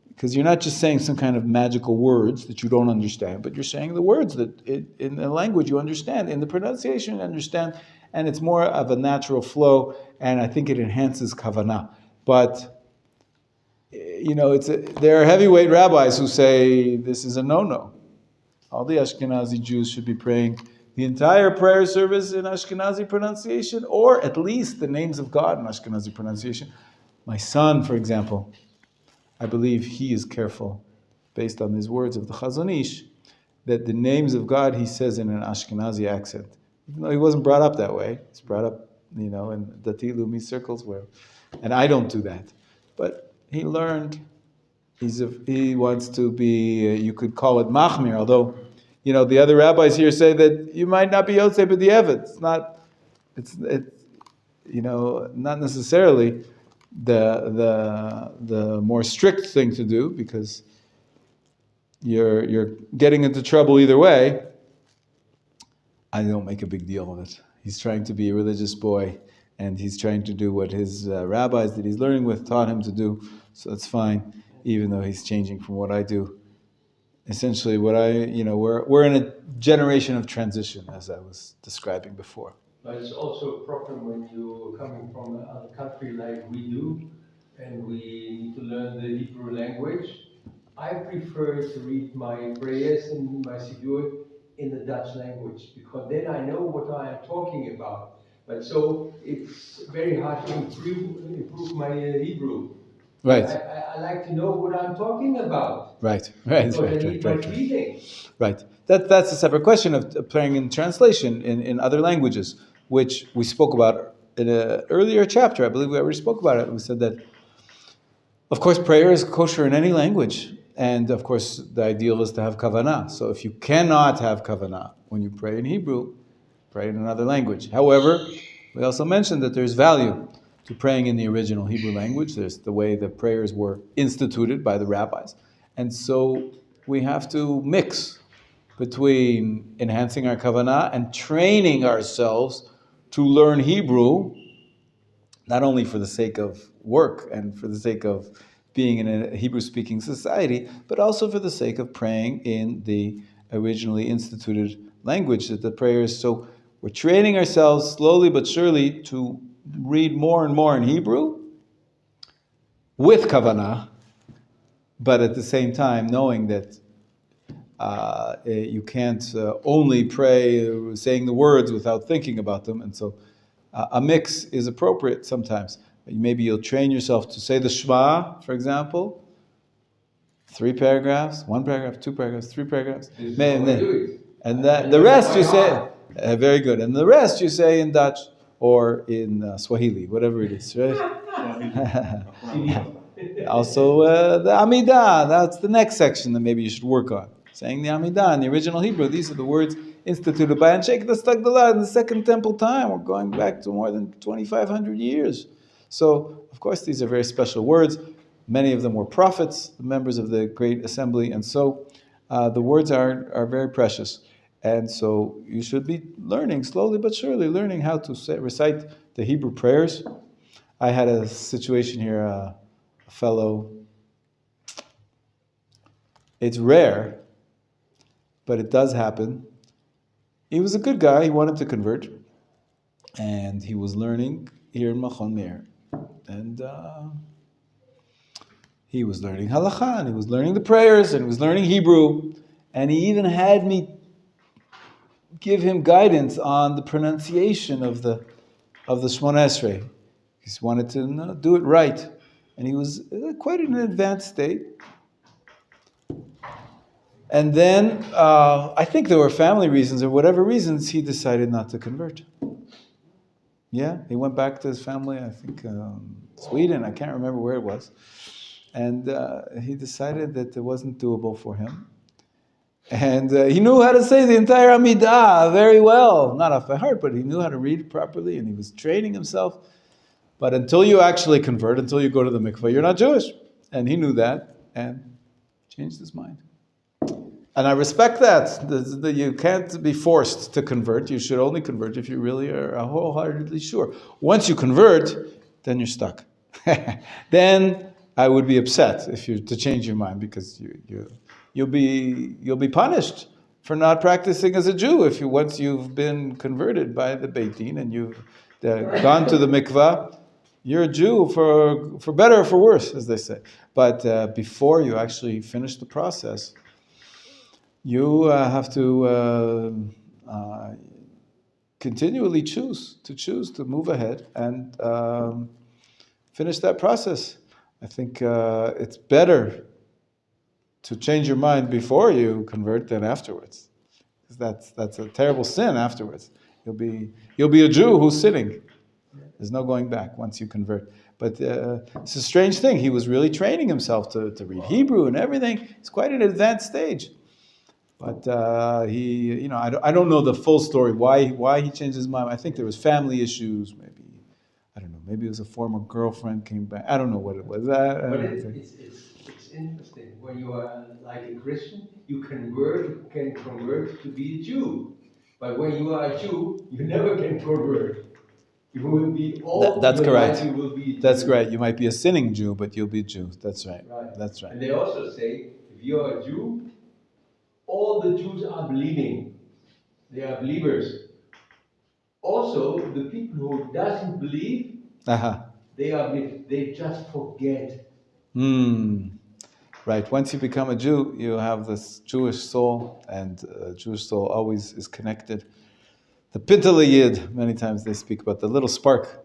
Speaker 1: Because you're not just saying some kind of magical words that you don't understand, but you're saying the words that in the language you understand, in the pronunciation you understand, and it's more of a natural flow, and I think it enhances kavanah. But there are heavyweight rabbis who say this is a no-no. All the Ashkenazi Jews should be praying the entire prayer service in Ashkenazi pronunciation, or at least the names of God in Ashkenazi pronunciation. My son, for example, I believe he is careful, based on his words of the Chazon Ish, that the names of God he says in an Ashkenazi accent. Even though he wasn't brought up that way, he's brought up, in Dati Lumi circles and I don't do that. But he learned. He wants to be. You could call it Machmir, although, the other rabbis here say that you might not be Yotzei B'diavad. It's not. It's not necessarily the more strict thing to do, because you're getting into trouble either way. I don't make a big deal of it. He's trying to be a religious boy, and he's trying to do what his rabbis that he's learning with taught him to do, so it's fine, even though he's changing from what I do. Essentially, we're in a generation of transition, as I was describing before.
Speaker 5: But it's also a problem when you're coming from another country like we do, and we need to learn the Hebrew language. I prefer to read my prayers and my Siddur in the Dutch language, because then I know what I am talking about. But so it's very hard to improve my Hebrew.
Speaker 1: Right.
Speaker 5: I like to know what I'm talking about.
Speaker 1: Right.
Speaker 5: Because I need my feeling.
Speaker 1: Right. That's a separate question of praying in translation in other languages, which we spoke about in an earlier chapter. I believe we already spoke about it. We said that, of course, prayer is kosher in any language. And, of course, the ideal is to have kavanah. So if you cannot have kavanah when you pray in Hebrew, pray in another language. However, we also mentioned that there's value to praying in the original Hebrew language. There's the way the prayers were instituted by the rabbis. And so we have to mix between enhancing our kavanah and training ourselves to learn Hebrew, not only for the sake of work and for the sake of being in a Hebrew-speaking society, but also for the sake of praying in the originally instituted language that the prayers. So we're training ourselves slowly but surely to read more and more in Hebrew with kavanah, but at the same time knowing that you can't only pray saying the words without thinking about them, and so a mix is appropriate sometimes. Maybe you'll train yourself to say the Shema, for example, 3 paragraphs, 1 paragraph, 2 paragraphs, 3 paragraphs, and the rest you say very good, and the rest you say in Dutch or in Swahili, whatever it is, right? Also, the Amidah, that's the next section that maybe you should work on. Saying the Amidah in the original Hebrew. These are the words instituted by Anshe Stagdala in the Second Temple time. We're going back to more than 2,500 years. So, of course, these are very special words. Many of them were prophets, the members of the Great Assembly, and so the words are very precious. And so you should be learning, slowly but surely, learning how to recite the Hebrew prayers. I had a situation here, a fellow, it's rare, but it does happen. He was a good guy, he wanted to convert, and he was learning here in Machon Meir. And he was learning halakha, and he was learning the prayers, and he was learning Hebrew, and he even had me give him guidance on the pronunciation of the Shmona Esrei, He just wanted to do it right. And he was quite in an advanced state. And then, I think there were family reasons or whatever reasons, he decided not to convert. Yeah, he went back to his family, I think Sweden, I can't remember where it was. And he decided that it wasn't doable for him. And he knew how to say the entire Amidah very well. Not off by heart, but he knew how to read it properly, and he was training himself. But until you actually convert, until you go to the mikveh, you're not Jewish. And he knew that, and changed his mind. And I respect that. You can't be forced to convert. You should only convert if you really are wholeheartedly sure. Once you convert, then you're stuck. Then I would be upset if you to change your mind, because you'll be punished for not practicing as a Jew once you've been converted by the Beit Din and you've gone to the mikvah. You're a Jew for better or for worse, as they say. But before you actually finish the process, you have to continually choose to move ahead and finish that process. I think it's better to change your mind before you convert than afterwards, because that's a terrible sin afterwards. You'll be a Jew who's sinning. There's no going back once you convert. But it's a strange thing. He was really training himself to read Hebrew and everything. It's quite an advanced stage. But I don't know the full story, why he changed his mind. I think there was family issues, maybe. I don't know, maybe it was a former girlfriend came back. I don't know what it was.
Speaker 5: But it's interesting. When you are like a Christian, you can convert to be a Jew. But when you are a Jew, you never can convert. You will be all
Speaker 1: that's correct.
Speaker 5: You will be
Speaker 1: that's right. You might be a sinning Jew, but you'll be Jew. That's right. That's right.
Speaker 5: And they also say, if you are a Jew, all the Jews are believing. They are believers. Also, the people who doesn't believe, they just forget.
Speaker 1: Right. Once you become a Jew, you have this Jewish soul, and Jewish soul always is connected. The Pintel Yid, many times they speak about the little spark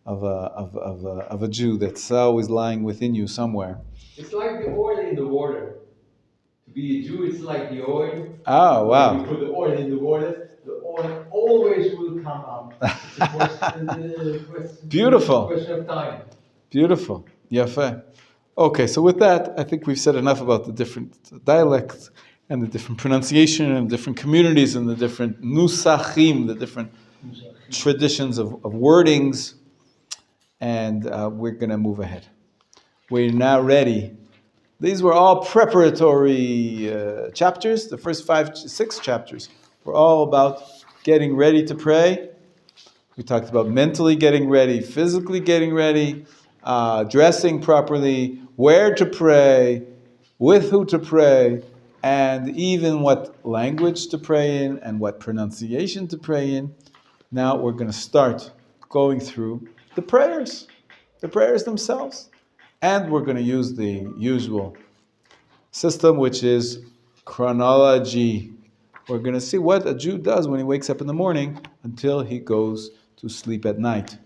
Speaker 1: of a Jew that's always lying within you somewhere.
Speaker 5: It's like the oil in the water. To be a Jew, it's like the oil.
Speaker 1: Oh, wow.
Speaker 5: When you put the oil in the water, the oil always will come up. It's a question,
Speaker 1: Beautiful.
Speaker 5: Question of time.
Speaker 1: Beautiful. Yafeh. Okay, so with that, I think we've said enough about the different dialects and the different pronunciation and different communities and the different nusachim, the different traditions of wordings, and we're going to move ahead. We're now ready. These were all preparatory chapters. The first 6 chapters were all about getting ready to pray. We talked about mentally getting ready, physically getting ready, dressing properly, where to pray, with who to pray, and even what language to pray in and what pronunciation to pray in. Now we're going to start going through the prayers themselves. And we're going to use the usual system, which is chronology. We're going to see what a Jew does when he wakes up in the morning until he goes to sleep at night.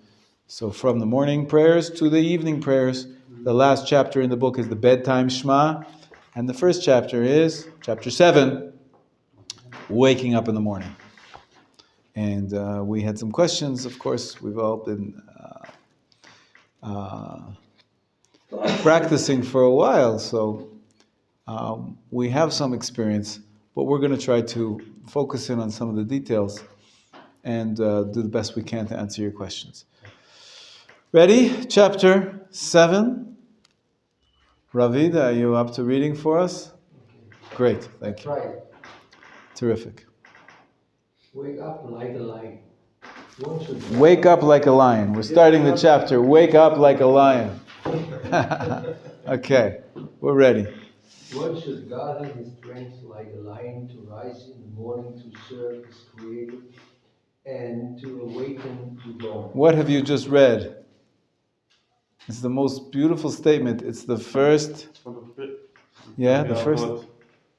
Speaker 1: So from the morning prayers to the evening prayers, the last chapter in the book is the bedtime Shema, and the first chapter is chapter 7, waking up in the morning. And we had some questions. Of course, we've all been practicing for a while, so we have some experience, but we're going to try to focus in on some of the details and do the best we can to answer your questions. Ready? Chapter 7. Ravid, are you up to reading for us? Great, thank you.
Speaker 5: Right.
Speaker 1: Terrific.
Speaker 5: Wake up like a lion.
Speaker 1: Wake up like a lion. We're starting the chapter. Wake up like a lion. Okay, we're ready.
Speaker 5: One should gather his strength like a lion to rise in the morning to serve his Creator and to awaken to dawn.
Speaker 1: What have you just read? It's the most beautiful statement. It's the first. Yeah, the first.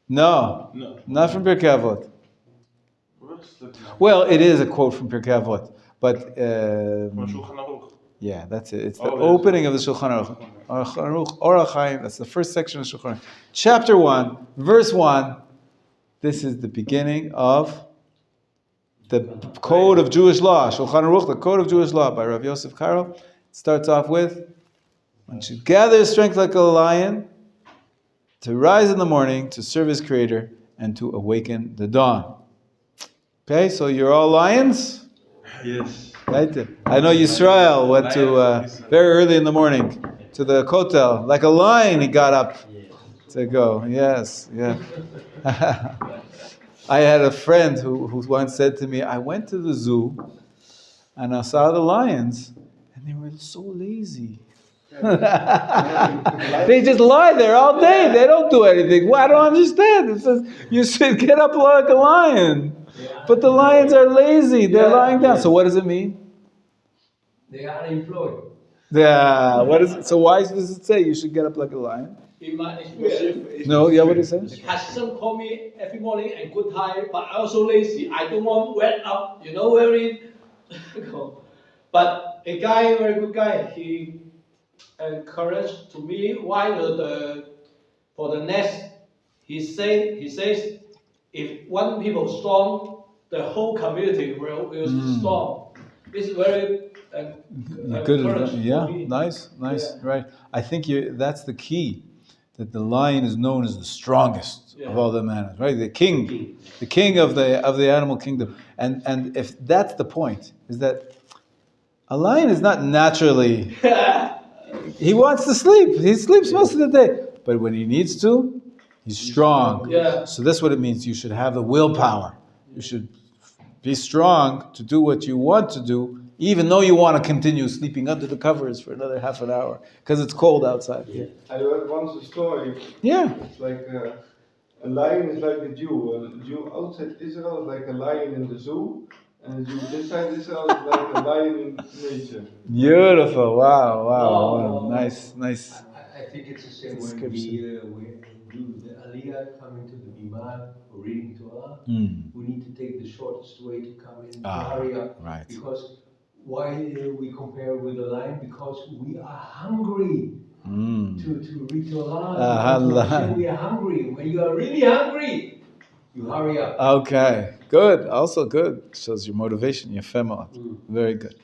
Speaker 1: No, not from Pirkei Avot. Well, it is a quote from Pirkei Avot, but Yeah, that's it. It's the
Speaker 4: Oh, there's
Speaker 1: opening of the Shulchan Aruch. Orach Chaim, that's the first section of Shulchan Aruch. Chapter 1, verse 1. This is the beginning of the Code of Jewish Law. Shulchan Aruch, the Code of Jewish Law by Rav Yosef Karo. It starts off with, one should gather his strength like a lion, to rise in the morning, to serve his Creator, and to awaken the dawn. Okay, so you're all lions?
Speaker 4: Yes.
Speaker 1: Right? I know Yisrael went to very early in the morning to the Kotel. Like a lion, he got up to go. Yes, yeah. I had a friend who once said to me, I went to the zoo and I saw the lions and they were so lazy. They just lie there all day. They don't do anything. Well, I don't understand. It says you should get up like a lion. But the lions are lazy. They're lying down. So what does it mean?
Speaker 5: They are unemployed.
Speaker 1: Yeah. What is it? So why does it say you should get up like a lion?
Speaker 6: In my experience,
Speaker 1: No. Yeah. What it says?
Speaker 6: Hashem call me every morning and good time, but I also lazy. I don't want to wake up. Very. But a guy, very good guy, he encouraged to me why for the next. He says if one people strong, the whole community will strong. It's very
Speaker 1: Good.
Speaker 6: encouraging
Speaker 1: Yeah.
Speaker 6: for me.
Speaker 1: Nice.
Speaker 6: Yeah.
Speaker 1: Right. I think that's the key. That the lion is known as the strongest of all the animals, right? The king of the animal kingdom. And if that's the point, is that a lion is not naturally. He wants to sleep. He sleeps most of the day, but when he needs to, he's strong.
Speaker 6: Yeah.
Speaker 1: So that's what it means. You should have the willpower. You should be strong to do what you want to do, even though you want to continue sleeping under the covers for another half an hour because it's cold outside.
Speaker 2: I heard once a story.
Speaker 1: Yeah.
Speaker 2: It's like a lion is like a Jew. A Jew outside Israel is like a lion in the zoo, and a Jew inside Israel is like a lion in nature.
Speaker 1: Beautiful. Wow. Nice.
Speaker 5: I think it's the same when we do the Aliyah coming to the Bimah or reading Torah. We need to take the shortest way to come in to hurry up.
Speaker 1: Right.
Speaker 5: Because why we compare with the lion? Because we are hungry to read Torah. We are hungry. When you are really hungry, you hurry up.
Speaker 1: Okay. Good. Also good. Shows your motivation, your female. Very good.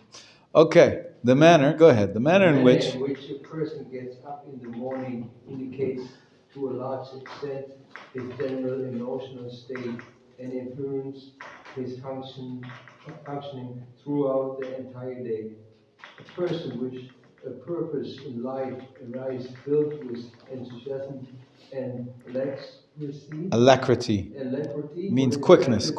Speaker 1: Okay. The manner. Go ahead. The manner in which
Speaker 5: a person gets up in the morning indicates to a large extent his general emotional state and influence his functioning throughout the entire day. A person with a purpose in life arises filled with enthusiasm and alacrity
Speaker 1: means quickness.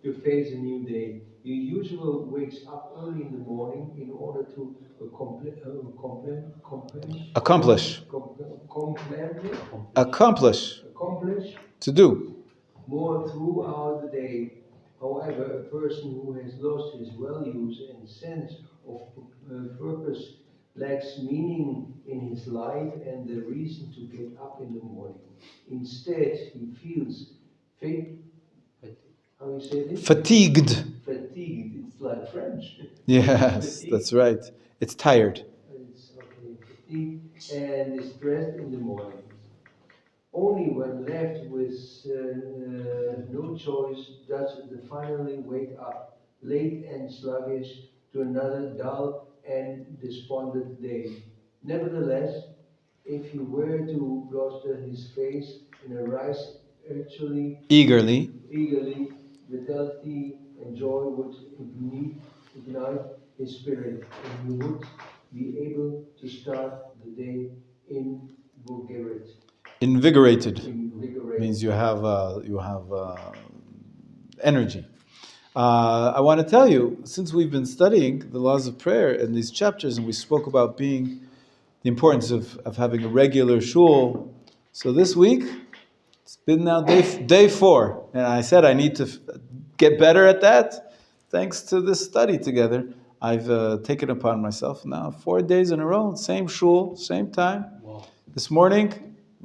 Speaker 5: To face a new day. He usually wakes up early in the morning in order to accomplish
Speaker 1: to do
Speaker 5: more throughout the day. However, a person who has lost his values and sense of purpose lacks meaning in his life and the reason to get up in the morning. Instead, he feels
Speaker 1: fatigued.
Speaker 5: It's like French.
Speaker 1: Yes, that's right. It's tired.
Speaker 5: Fatigued and distressed in the morning. Only when left with no choice does the finally wake up, late and sluggish, to another dull and despondent day. Nevertheless, if he were to bluster his face and arise eagerly, vitality and joy would ignite his spirit, and he would be able to start the day
Speaker 1: Invigorated means you have energy. I want to tell you, since we've been studying the laws of prayer in these chapters, and we spoke about the importance of having a regular shul. So this week, it's been now day 4, and I said I need to get better at that. Thanks to this study together, I've taken upon myself now 4 days in a row, same shul, same time.
Speaker 3: Wow.
Speaker 1: This morning,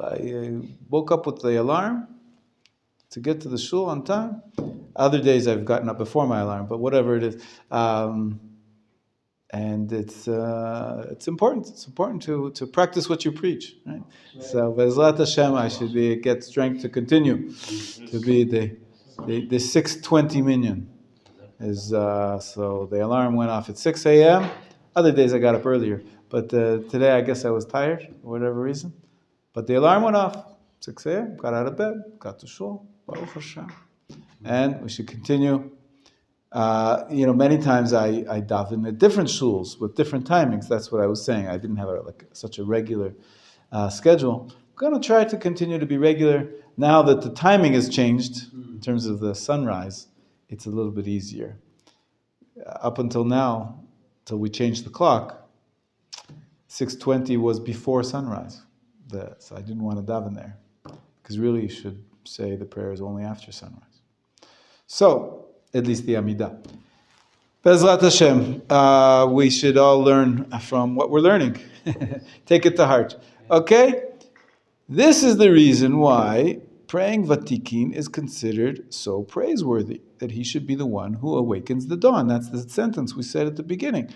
Speaker 1: I woke up with the alarm to get to the shul on time. Other days I've gotten up before my alarm, but whatever it is. And it's important. It's important to practice what you preach, right? So Bezrat Hashem, I should get strength to continue to be the 6:20 minyan. So the alarm went off at 6 a.m. Other days I got up earlier, but today I guess I was tired for whatever reason. But the alarm went off 6 a.m. Got out of bed, got to shul, Baruch Hashem, and we should continue. Many times I daven at different shuls with different timings. That's what I was saying. I didn't have such a regular schedule. I'm going to try to continue to be regular. Now that the timing has changed in terms of the sunrise, it's a little bit easier. Up until now, till we changed the clock, 6:20 was before sunrise. So I didn't want to daven there, because really you should say the prayers only after sunrise. So, at least the Amidah. Bezrat Hashem, we should all learn from what we're learning. Take it to heart. Okay? This is the reason why praying Vatikin is considered so praiseworthy, that he should be the one who awakens the dawn. That's the sentence we said at the beginning.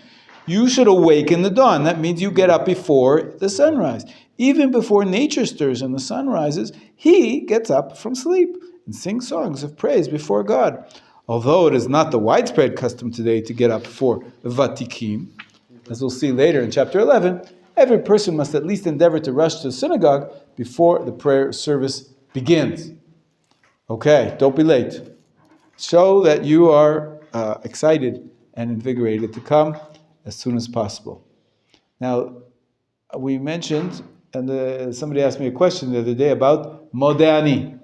Speaker 1: You should awaken the dawn. That means you get up before the sunrise. Even before nature stirs and the sun rises, he gets up from sleep and sings songs of praise before God. Although it is not the widespread custom today to get up for Vatikim, as we'll see later in chapter 11, every person must at least endeavor to rush to the synagogue before the prayer service begins. Okay, don't be late. Show that you are excited and invigorated to come as soon as possible. Now, we mentioned, and somebody asked me a question the other day about Modeh Ani.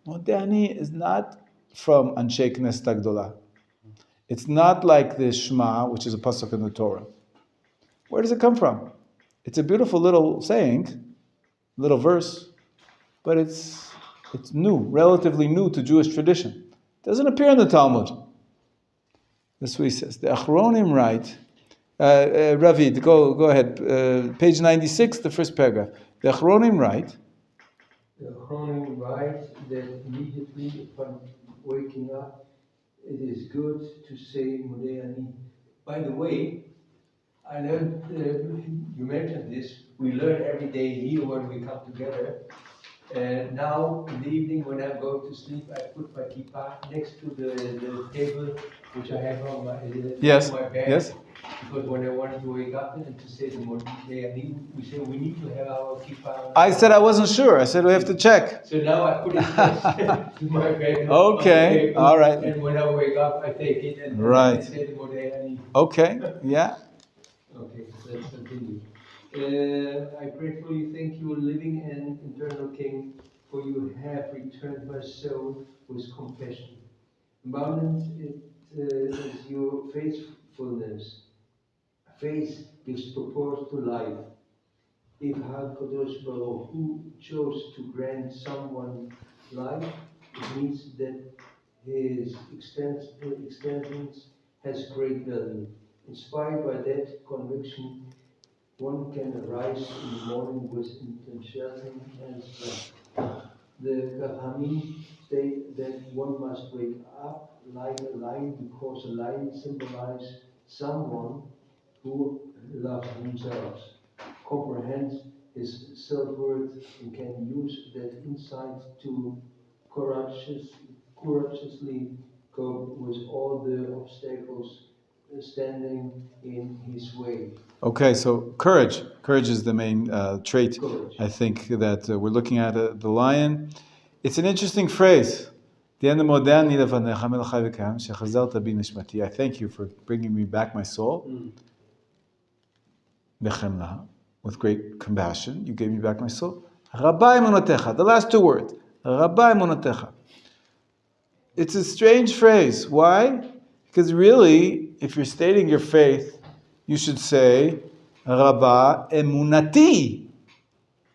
Speaker 1: Modeh Ani is not from Anshe Knesset Agdolah. It's not like the Shema, which is a pasuk in the Torah. Where does it come from? It's a beautiful little saying, little verse, but it's new, relatively new to Jewish tradition. It doesn't appear in the Talmud. That's what he says. The Achronim write, Rabbi, go ahead, page 96, the first paragraph. The Achronim write
Speaker 5: that immediately upon waking up, it is good to say Modeh Ani. By the way, I learned, you mentioned this, we learn every day here when we come together. Now, in the evening when I'm going to sleep, I put my kippah next to the table, which I have on my bed.
Speaker 1: Yes.
Speaker 5: Because when I wanted to wake up and to say the Modeh Ani, we say we need to have our kippah.
Speaker 1: I said I wasn't sure. I said we have to check.
Speaker 5: So now I put it next to my bed.
Speaker 1: Okay, all right.
Speaker 5: And when I wake up, I take it and
Speaker 1: right.
Speaker 5: I say the Modeh Ani.
Speaker 1: Okay, yeah.
Speaker 5: Okay, let's continue. I gratefully thank you, living and eternal King, for you have returned my soul with compassion. Abundant is your faithfulness. Faith gives purpose to life. If HaKadosh Baruch Hu chose to grant someone life, it means that his existence has great value. Inspired by that conviction, one can arise in the morning with enthusiasm and strength. The Chachamim state that one must wake up like a lion because a lion symbolizes someone who loves himself, comprehends his self-worth, and can use that insight to courageously cope with all the obstacles standing in his way.
Speaker 1: Okay, so courage. Courage is the main trait,
Speaker 5: Courage.
Speaker 1: I think, that we're looking at the lion. It's an interesting phrase. I thank you for bringing me back my soul. With great compassion, you gave me back my soul. Rabbi Monatecha, the last two words. Rabbi Monatecha. It's a strange phrase. Why? Because really, if you're stating your faith, you should say, Rabba emunati.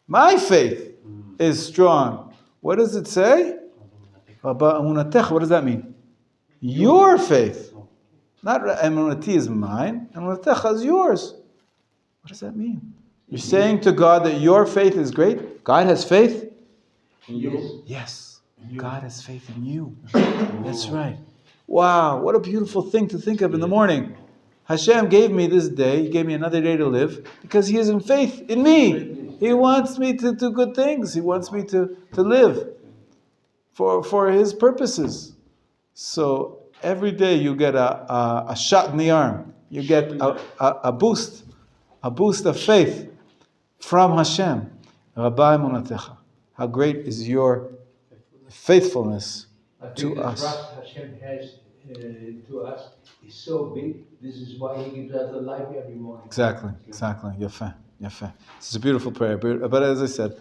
Speaker 1: My faith is strong. What does it say? Rabba emunatecha. What does that mean? Your faith. Not emunati is mine. Emunatecha is yours. What does that mean? You're saying to God that your faith is great? God has faith? Yes. God has faith in you. That's right. Wow, what a beautiful thing to think of in the morning. Hashem gave me this day, He gave me another day to live, because He is in faith in me. He wants me to do good things. He wants me to live for His purposes. So every day you get a shot in the arm. You get a boost of faith from Hashem. Rabbi Monatecha. How great is your faithfulness to us.
Speaker 5: The trust Hashem has to us is so big. This is why He gives us the life every morning.
Speaker 1: Exactly. Yafeh. It's a beautiful prayer. But as I said,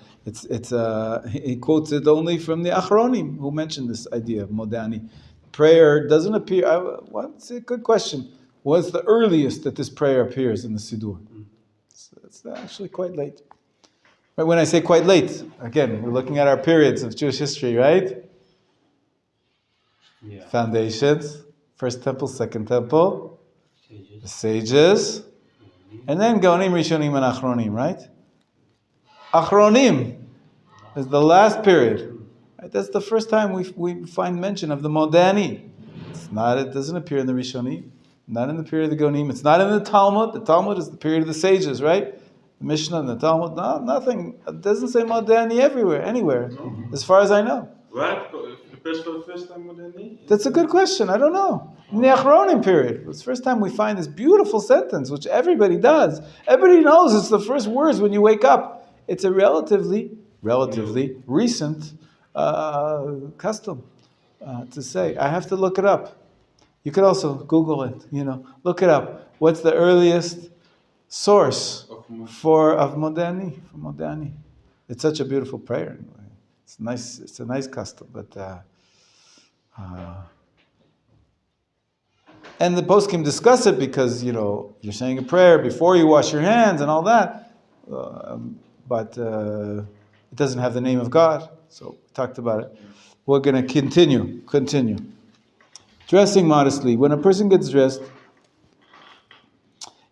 Speaker 1: he quotes it only from the Achronim, who mentioned this idea of Modani. Prayer doesn't appear. It's a good question. What's the earliest that this prayer appears in the Siddur? It's actually quite late. Right, when I say quite late, again, we're looking at our periods of Jewish history, right?
Speaker 3: Yeah.
Speaker 1: Foundations, first temple, second temple,
Speaker 3: Sages.
Speaker 1: the sages, and then Gaonim, Rishonim, and Achronim, right? Achronim is the last period. Right? That's the first time we find mention of the Modani. It doesn't appear in the Rishonim, not in the period of the Gaonim. It's not in the Talmud. The Talmud is the period of the sages, right? The Mishnah and the Talmud, nothing. It doesn't say Modani anywhere, as far as I know.
Speaker 4: Right? For the first time Modani?
Speaker 1: That's a good question. I don't know. In the Achronim period, it's the first time we find this beautiful sentence, which everybody does. Everybody knows it's the first words when you wake up. It's a relatively recent custom to say. I have to look it up. You could also Google it. Look it up. What's the earliest source of Modani? For Modani, it's such a beautiful prayer. It's nice. It's a nice custom, but and the poskim discuss it because you're saying a prayer before you wash your hands and all that, but it doesn't have the name of God. So we talked about it. We're going to continue. Dressing modestly. When a person gets dressed,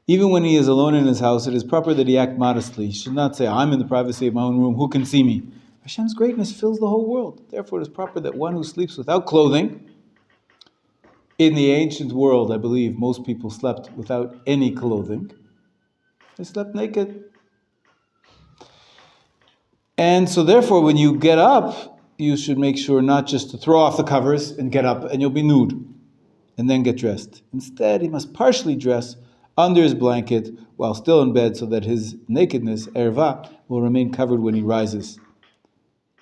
Speaker 1: even when he is alone in his house, it is proper that he act modestly. He should not say, I'm in the privacy of my own room, who can see me? Hashem's greatness fills the whole world. Therefore, it is proper that one who sleeps without clothing, in the ancient world, I believe, most people slept without any clothing. They slept naked. And so therefore, when you get up, you should make sure not just to throw off the covers and get up and you'll be nude and then get dressed. Instead, he must partially dress under his blanket while still in bed so that his nakedness, erva, will remain covered when he rises.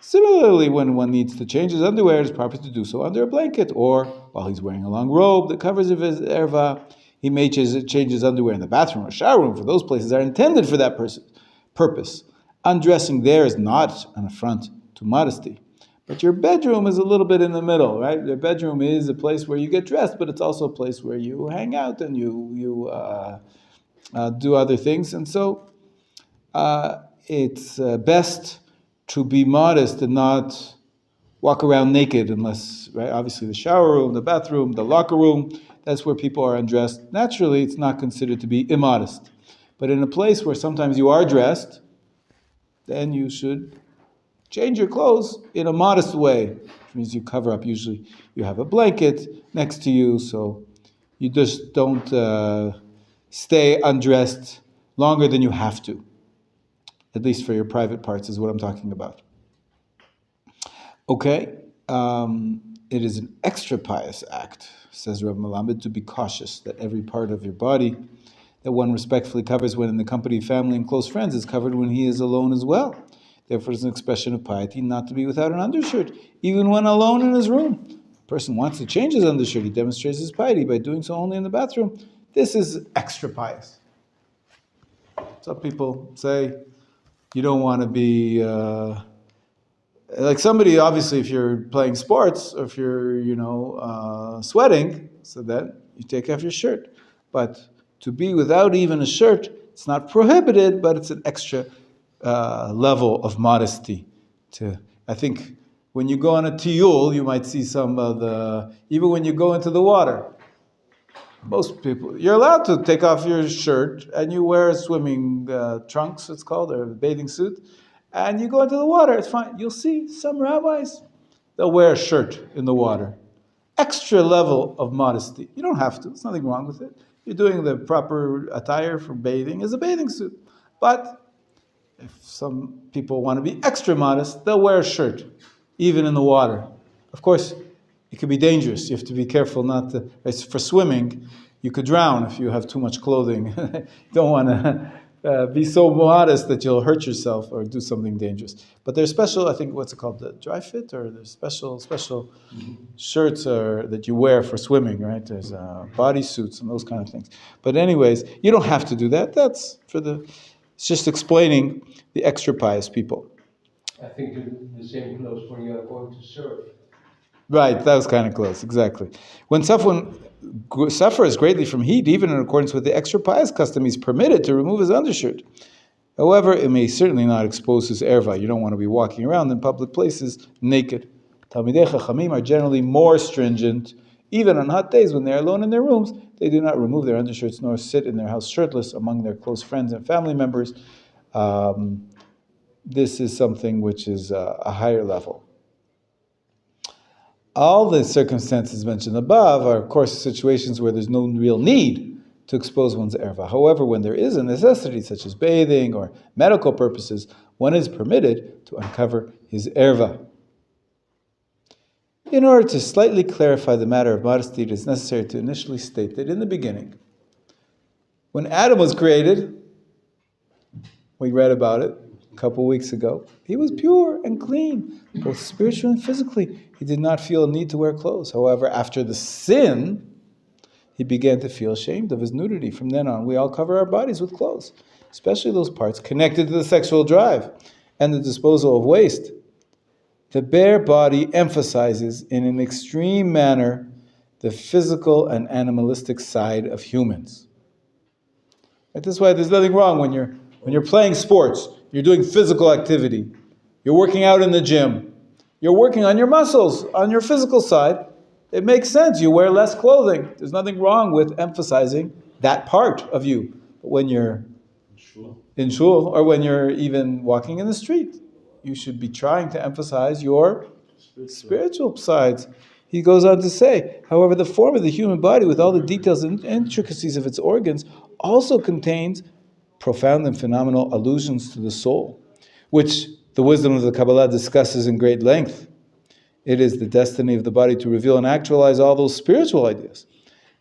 Speaker 1: Similarly, when one needs to change his underwear, it is proper to do so under a blanket, or while he's wearing a long robe that covers his erva, he may change his underwear in the bathroom or shower room, for those places are intended for that purpose. Undressing there is not an affront to modesty. But your bedroom is a little bit in the middle, right? Your bedroom is a place where you get dressed, but it's also a place where you hang out and you do other things. And so it's best to be modest and not walk around naked unless, right? Obviously the shower room, the bathroom, the locker room, that's where people are undressed. Naturally, it's not considered to be immodest. But in a place where sometimes you are dressed, then you should change your clothes in a modest way, which means you cover up. Usually you have a blanket next to you, so you just don't stay undressed longer than you have to. At least for your private parts is what I'm talking about. Okay, it is an extra pious act, says Rabbi Melamed, to be cautious that every part of your body that one respectfully covers when in the company of family and close friends is covered when he is alone as well. Therefore, it's an expression of piety not to be without an undershirt, even when alone in his room. A person wants to change his undershirt, he demonstrates his piety by doing so only in the bathroom. This is extra pious. Some people say you don't want to be like somebody. Obviously, if you're playing sports or if you're sweating, so then you take off your shirt. But to be without even a shirt, it's not prohibited, but it's an extra level of modesty. I think when you go on a tiyul, you might see some of even when you go into the water, most people, you're allowed to take off your shirt and you wear a swimming trunks, it's called, or a bathing suit, and you go into the water, it's fine. You'll see some rabbis, they'll wear a shirt in the water. Extra level of modesty. You don't have to, there's nothing wrong with it. you're doing the proper attire for bathing is a bathing suit. But if some people want to be extra modest, they'll wear a shirt, even in the water. Of course, it could be dangerous. You have to be careful not to. For swimming, you could drown if you have too much clothing. You don't want to be so modest that you'll hurt yourself or do something dangerous. But there's special, I think, what's it called, the dry fit, or there's special shirts that you wear for swimming, right? There's body suits and those kind of things. But anyways, you don't have to do that. That's for the. It's just explaining the extra pious people.
Speaker 5: I think the same clothes when you are going to surf.
Speaker 1: Right, that was kind of close, exactly. When someone suffers greatly from heat, even in accordance with the extra pious custom, he's permitted to remove his undershirt. However, it may certainly not expose his erva. You don't want to be walking around in public places naked. Talmidei Chachamim are generally more stringent. Even on hot days when they are alone in their rooms, they do not remove their undershirts nor sit in their house shirtless among their close friends and family members. This is something which is a higher level. All the circumstances mentioned above are, of course, situations where there's no real need to expose one's erva. However, when there is a necessity, such as bathing or medical purposes, one is permitted to uncover his erva. In order to slightly clarify the matter of modesty, it is necessary to initially state that in the beginning, when Adam was created, we read about it a couple weeks ago, he was pure and clean, both spiritually and physically. He did not feel a need to wear clothes. However, after the sin, he began to feel ashamed of his nudity. From then on, we all cover our bodies with clothes, especially those parts connected to the sexual drive and the disposal of waste. The bare body emphasizes in an extreme manner the physical and animalistic side of humans. Right? That's why there's nothing wrong when you're playing sports, you're doing physical activity, you're working out in the gym, you're working on your muscles, on your physical side. It makes sense. You wear less clothing. There's nothing wrong with emphasizing that part of you. But when you're in shul, or when you're even walking in the street, you should be trying to emphasize your spiritual sides. He goes on to say, however, the form of the human body, with all the details and intricacies of its organs, also contains profound and phenomenal allusions to the soul, which the wisdom of the Kabbalah discusses in great length. It is the destiny of the body to reveal and actualize all those spiritual ideas.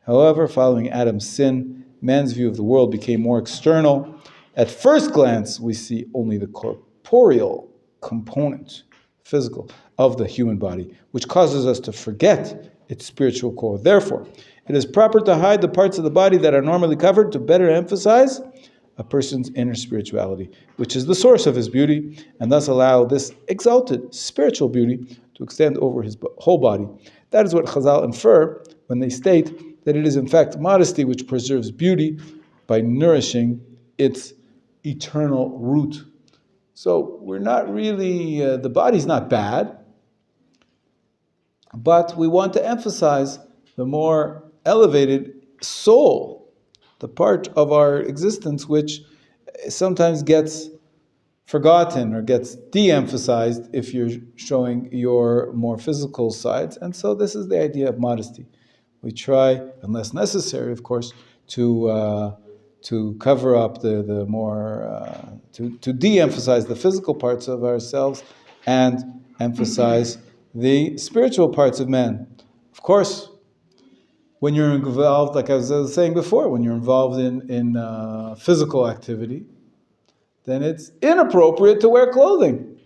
Speaker 1: However, following Adam's sin, man's view of the world became more external. At first glance, we see only the corporeal component, physical, of the human body, which causes us to forget its spiritual core. Therefore, it is proper to hide the parts of the body that are normally covered to better emphasize a person's inner spirituality, which is the source of his beauty, and thus allow this exalted spiritual beauty to extend over his whole body. That is what Chazal infer when they state that it is in fact modesty which preserves beauty by nourishing its eternal root. So we're not really, the body's not bad, but we want to emphasize the more elevated soul, the part of our existence which sometimes gets forgotten or gets de-emphasized if you're showing your more physical sides. And so this is the idea of modesty. We try, unless necessary, of course, to cover up the more, to de-emphasize the physical parts of ourselves and emphasize the spiritual parts of man. Of course, when you're involved, like I was saying before, when you're involved in physical activity, then it's inappropriate to wear clothing.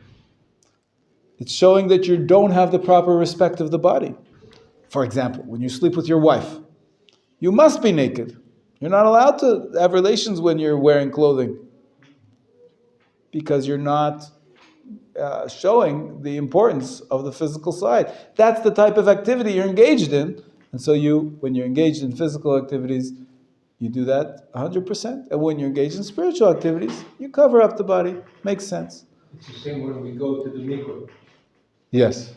Speaker 1: It's showing that you don't have the proper respect of the body. For example, when you sleep with your wife, you must be naked. You're not allowed to have relations when you're wearing clothing, because you're not showing the importance of the physical side. That's the type of activity you're engaged in. And so when you're engaged in physical activities, you do that 100%. And when you're engaged in spiritual activities, you cover up the body. Makes sense.
Speaker 5: It's the same when we go to the mikveh.
Speaker 1: Yes.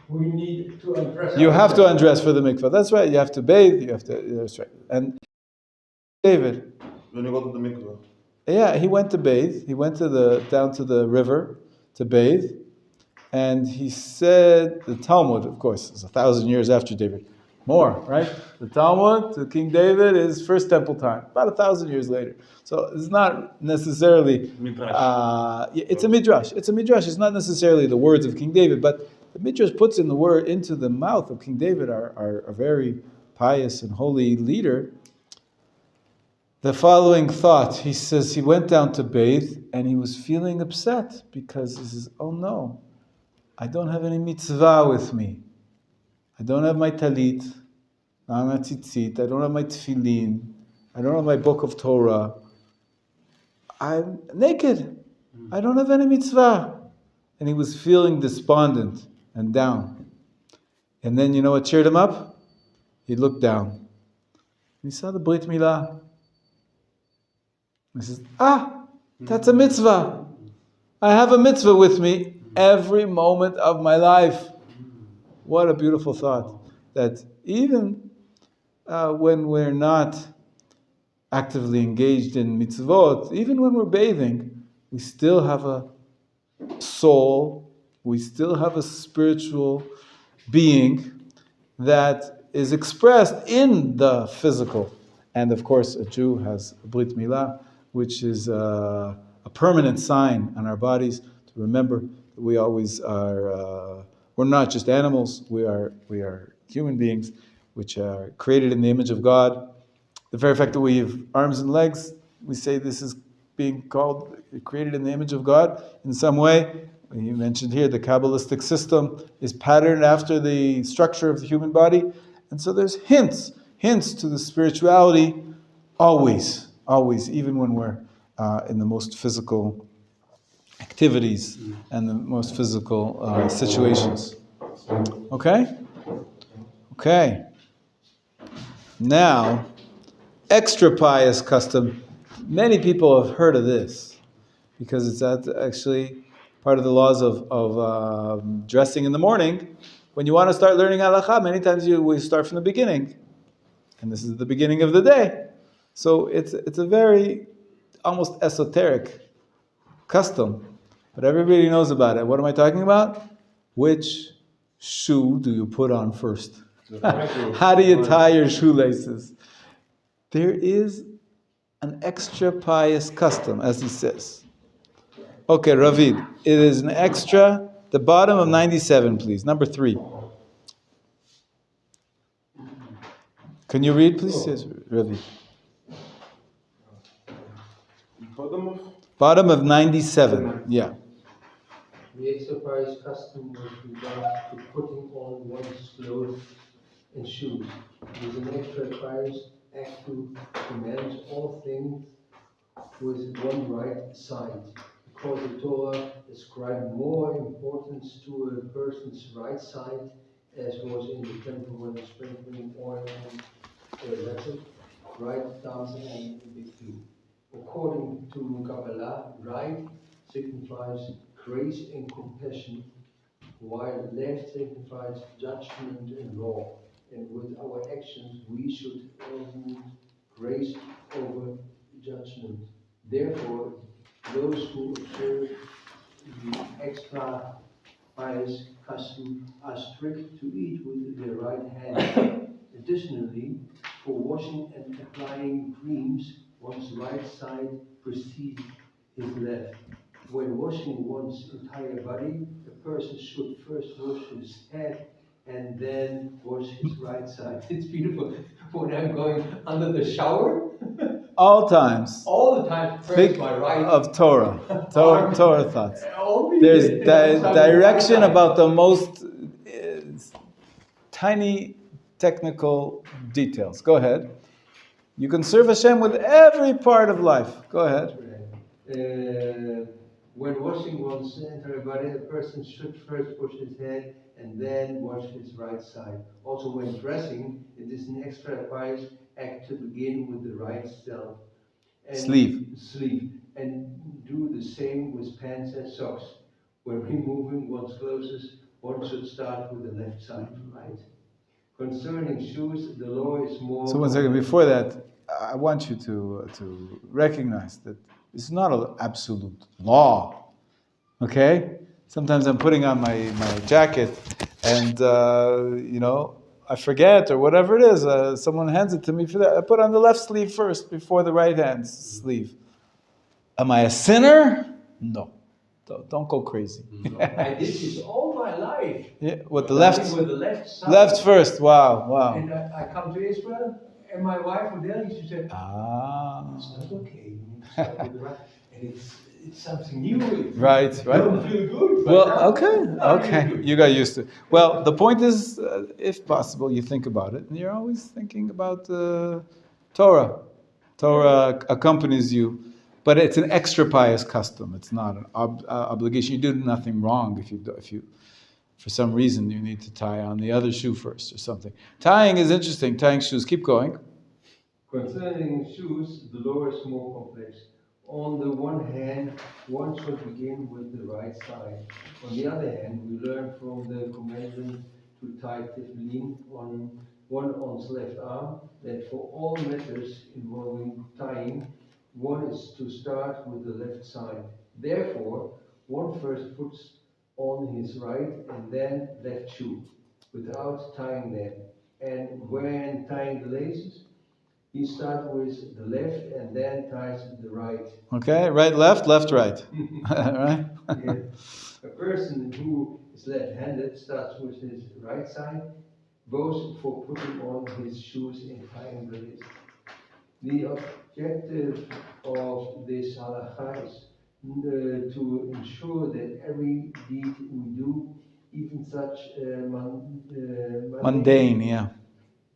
Speaker 5: We need to undress.
Speaker 1: You have to undress for the mikveh. That's right. You have to bathe. That's right. And David.
Speaker 4: When you go to the mikveh.
Speaker 1: Yeah, he went to bathe. He went down to the river to bathe. And he said, the Talmud, of course, is 1,000 years after David, More, right? The Talmud to King David is First Temple time, about 1,000 years later. So it's not necessarily it's a midrash. It's a midrash. It's not necessarily the words of King David, but the midrash puts in the word into the mouth of King David, our very pious and holy leader, the following thought. He says he went down to bathe and he was feeling upset because he says, "Oh no, I don't have any mitzvah with me. I don't have my talit, I don't have my tzitzit, I don't have my tefillin, I don't have my book of Torah. I'm naked. I don't have any mitzvah." And he was feeling despondent and down. And then you know what cheered him up? He looked down. He saw the Brit Milah. He says, that's a mitzvah. I have a mitzvah with me every moment of my life. What a beautiful thought. That even when we're not actively engaged in mitzvot, even when we're bathing, we still have a soul, we still have a spiritual being that is expressed in the physical. And of course, a Jew has a Brit Milah, which is a permanent sign on our bodies to remember that we always are. We're not just animals. We are human beings, which are created in the image of God. The very fact that we have arms and legs, we say this is being called created in the image of God in some way. You mentioned here the Kabbalistic system is patterned after the structure of the human body, and so there's hints to the spirituality always, even when we're in the most physical activities and the most physical situations. Okay? Now, extra pious custom. Many people have heard of this because it's actually part of the laws of dressing in the morning. When you want to start learning halakha, many times we start from the beginning. And this is the beginning of the day. So it's a very almost esoteric custom, but everybody knows about it. What am I talking about? Which shoe do you put on first? How do you tie your shoelaces? There is an extra pious custom, as he says. Okay, Ravid, it is an extra, the bottom of 97, please, number 3. Can you read, please? Yes, Ravid. Bottom of 97, yeah.
Speaker 5: The extra pious custom with regard to putting on one's clothes and shoes. It is an extra pious act to command all things with one right side, because the Torah ascribed more importance to a person's right side, as was in the temple when the sprinkling oil on the vessel, right, dancing, and big two. According to Kabbalah, right signifies grace and compassion, while left signifies judgment and law. And with our actions, we should earn grace over judgment. Therefore, those who observe the extra pious custom are strict to eat with their right hand. Additionally, for washing and applying creams, one's right side precedes his left. When washing one's entire body, a person should first wash his head and then wash his right side. It's beautiful. When I'm going under the shower,
Speaker 1: all times.
Speaker 5: All the time, first my right
Speaker 1: of Torah thoughts. There's direction about the most tiny technical details. Go ahead. You can serve Hashem with every part of life. Go ahead.
Speaker 5: When washing one's entire body, a person should first wash his head and then wash his right side. Also, when dressing, it is an extra pious act to begin with the right self. Sleeve, and do the same with pants and socks. When removing one's clothes, one should start with the left side, right? Concerning shoes, the law is more...
Speaker 1: So 1 second, before that, I want you to recognize that it's not an absolute law, okay? Sometimes I'm putting on my jacket and, I forget or whatever it is, someone hands it to me for that. I put on the left sleeve first before the right hand sleeve. Am I a sinner? No. Don't go crazy.
Speaker 5: I did this all my life.
Speaker 1: Yeah, with the left.
Speaker 5: With the left side.
Speaker 1: Left first. Wow.
Speaker 5: And I come to Israel, and my wife was there, and she said, it's not okay. You need to start with the right. And it's something new.
Speaker 1: Right.
Speaker 5: Don't feel good.
Speaker 1: Well, okay. You got used to it. Well, the point is, if possible, you think about it, and you're always thinking about Torah. Torah accompanies you, but it's an extra pious custom. It's not an obligation. You do nothing wrong if you, for some reason, you need to tie on the other shoe first or something. Tying is interesting. Tying shoes. Keep going.
Speaker 5: Concerning shoes, the law is more complex. On the one hand, one should begin with the right side. On the other hand, we learn from the commandment to tie tefillin on one's left arm that for all matters involving tying, one is to start with the left side. Therefore, one first puts on his right and then left shoe without tying them. And when tying the laces, he starts with the left and then ties the right.
Speaker 1: Okay, right, left, right. Right?
Speaker 5: Yeah. A person who is left-handed starts with his right side, both for putting on his shoes and tying the laces. The objective of this halakha is to ensure that every deed we do, even such
Speaker 1: Mundane, yeah.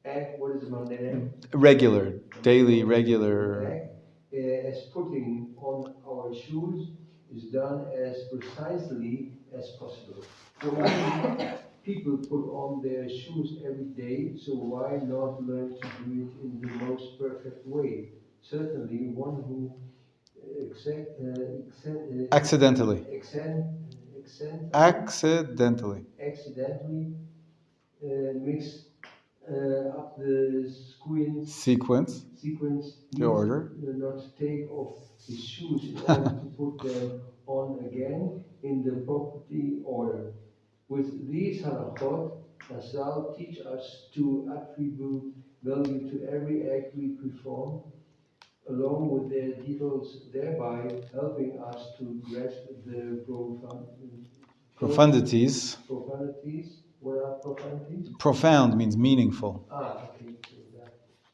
Speaker 5: act, what is mundane?
Speaker 1: Regular, daily, regular.
Speaker 5: As putting on our shoes is done as precisely as possible. For many people put on their shoes every day, so why not learn to do it in the most perfect way? Certainly, one who
Speaker 1: Accidentally
Speaker 5: mix up the
Speaker 1: sequence the order
Speaker 5: not take off his shoes in order to put them on again in the proper order. With these halachot, Hazal teach us to attribute value to every act we perform, along with their details, thereby helping us to grasp the
Speaker 1: profundities.
Speaker 5: What are profundities?
Speaker 1: Profound means meaningful.
Speaker 5: Okay.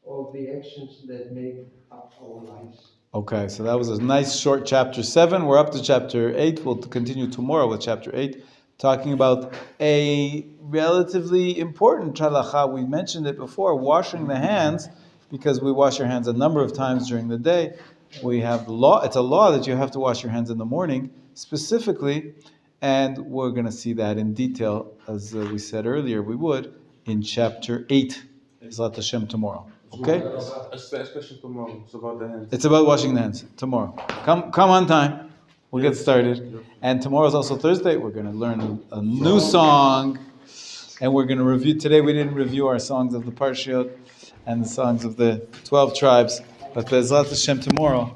Speaker 5: Of the actions that make up our lives.
Speaker 1: Okay, so that was a nice short chapter 7. We're up to chapter 8. We'll continue tomorrow with chapter 8, talking about a relatively important halakha. We mentioned it before, washing the hands, because we wash our hands a number of times during the day. We have the law. It's a law that you have to wash your hands in the morning, specifically, and we're going to see that in detail, as we said earlier, we would, in chapter 8. Zlat Hashem tomorrow. Okay?
Speaker 4: A question tomorrow. It's about the hands.
Speaker 1: It's about washing the hands tomorrow. Come on time. We'll get started. And tomorrow is also Thursday. We're going to learn a new song. And we're going to review. Today we didn't review our songs of the Parshiot and the songs of the 12 tribes. But Be'ezrat Hashem tomorrow.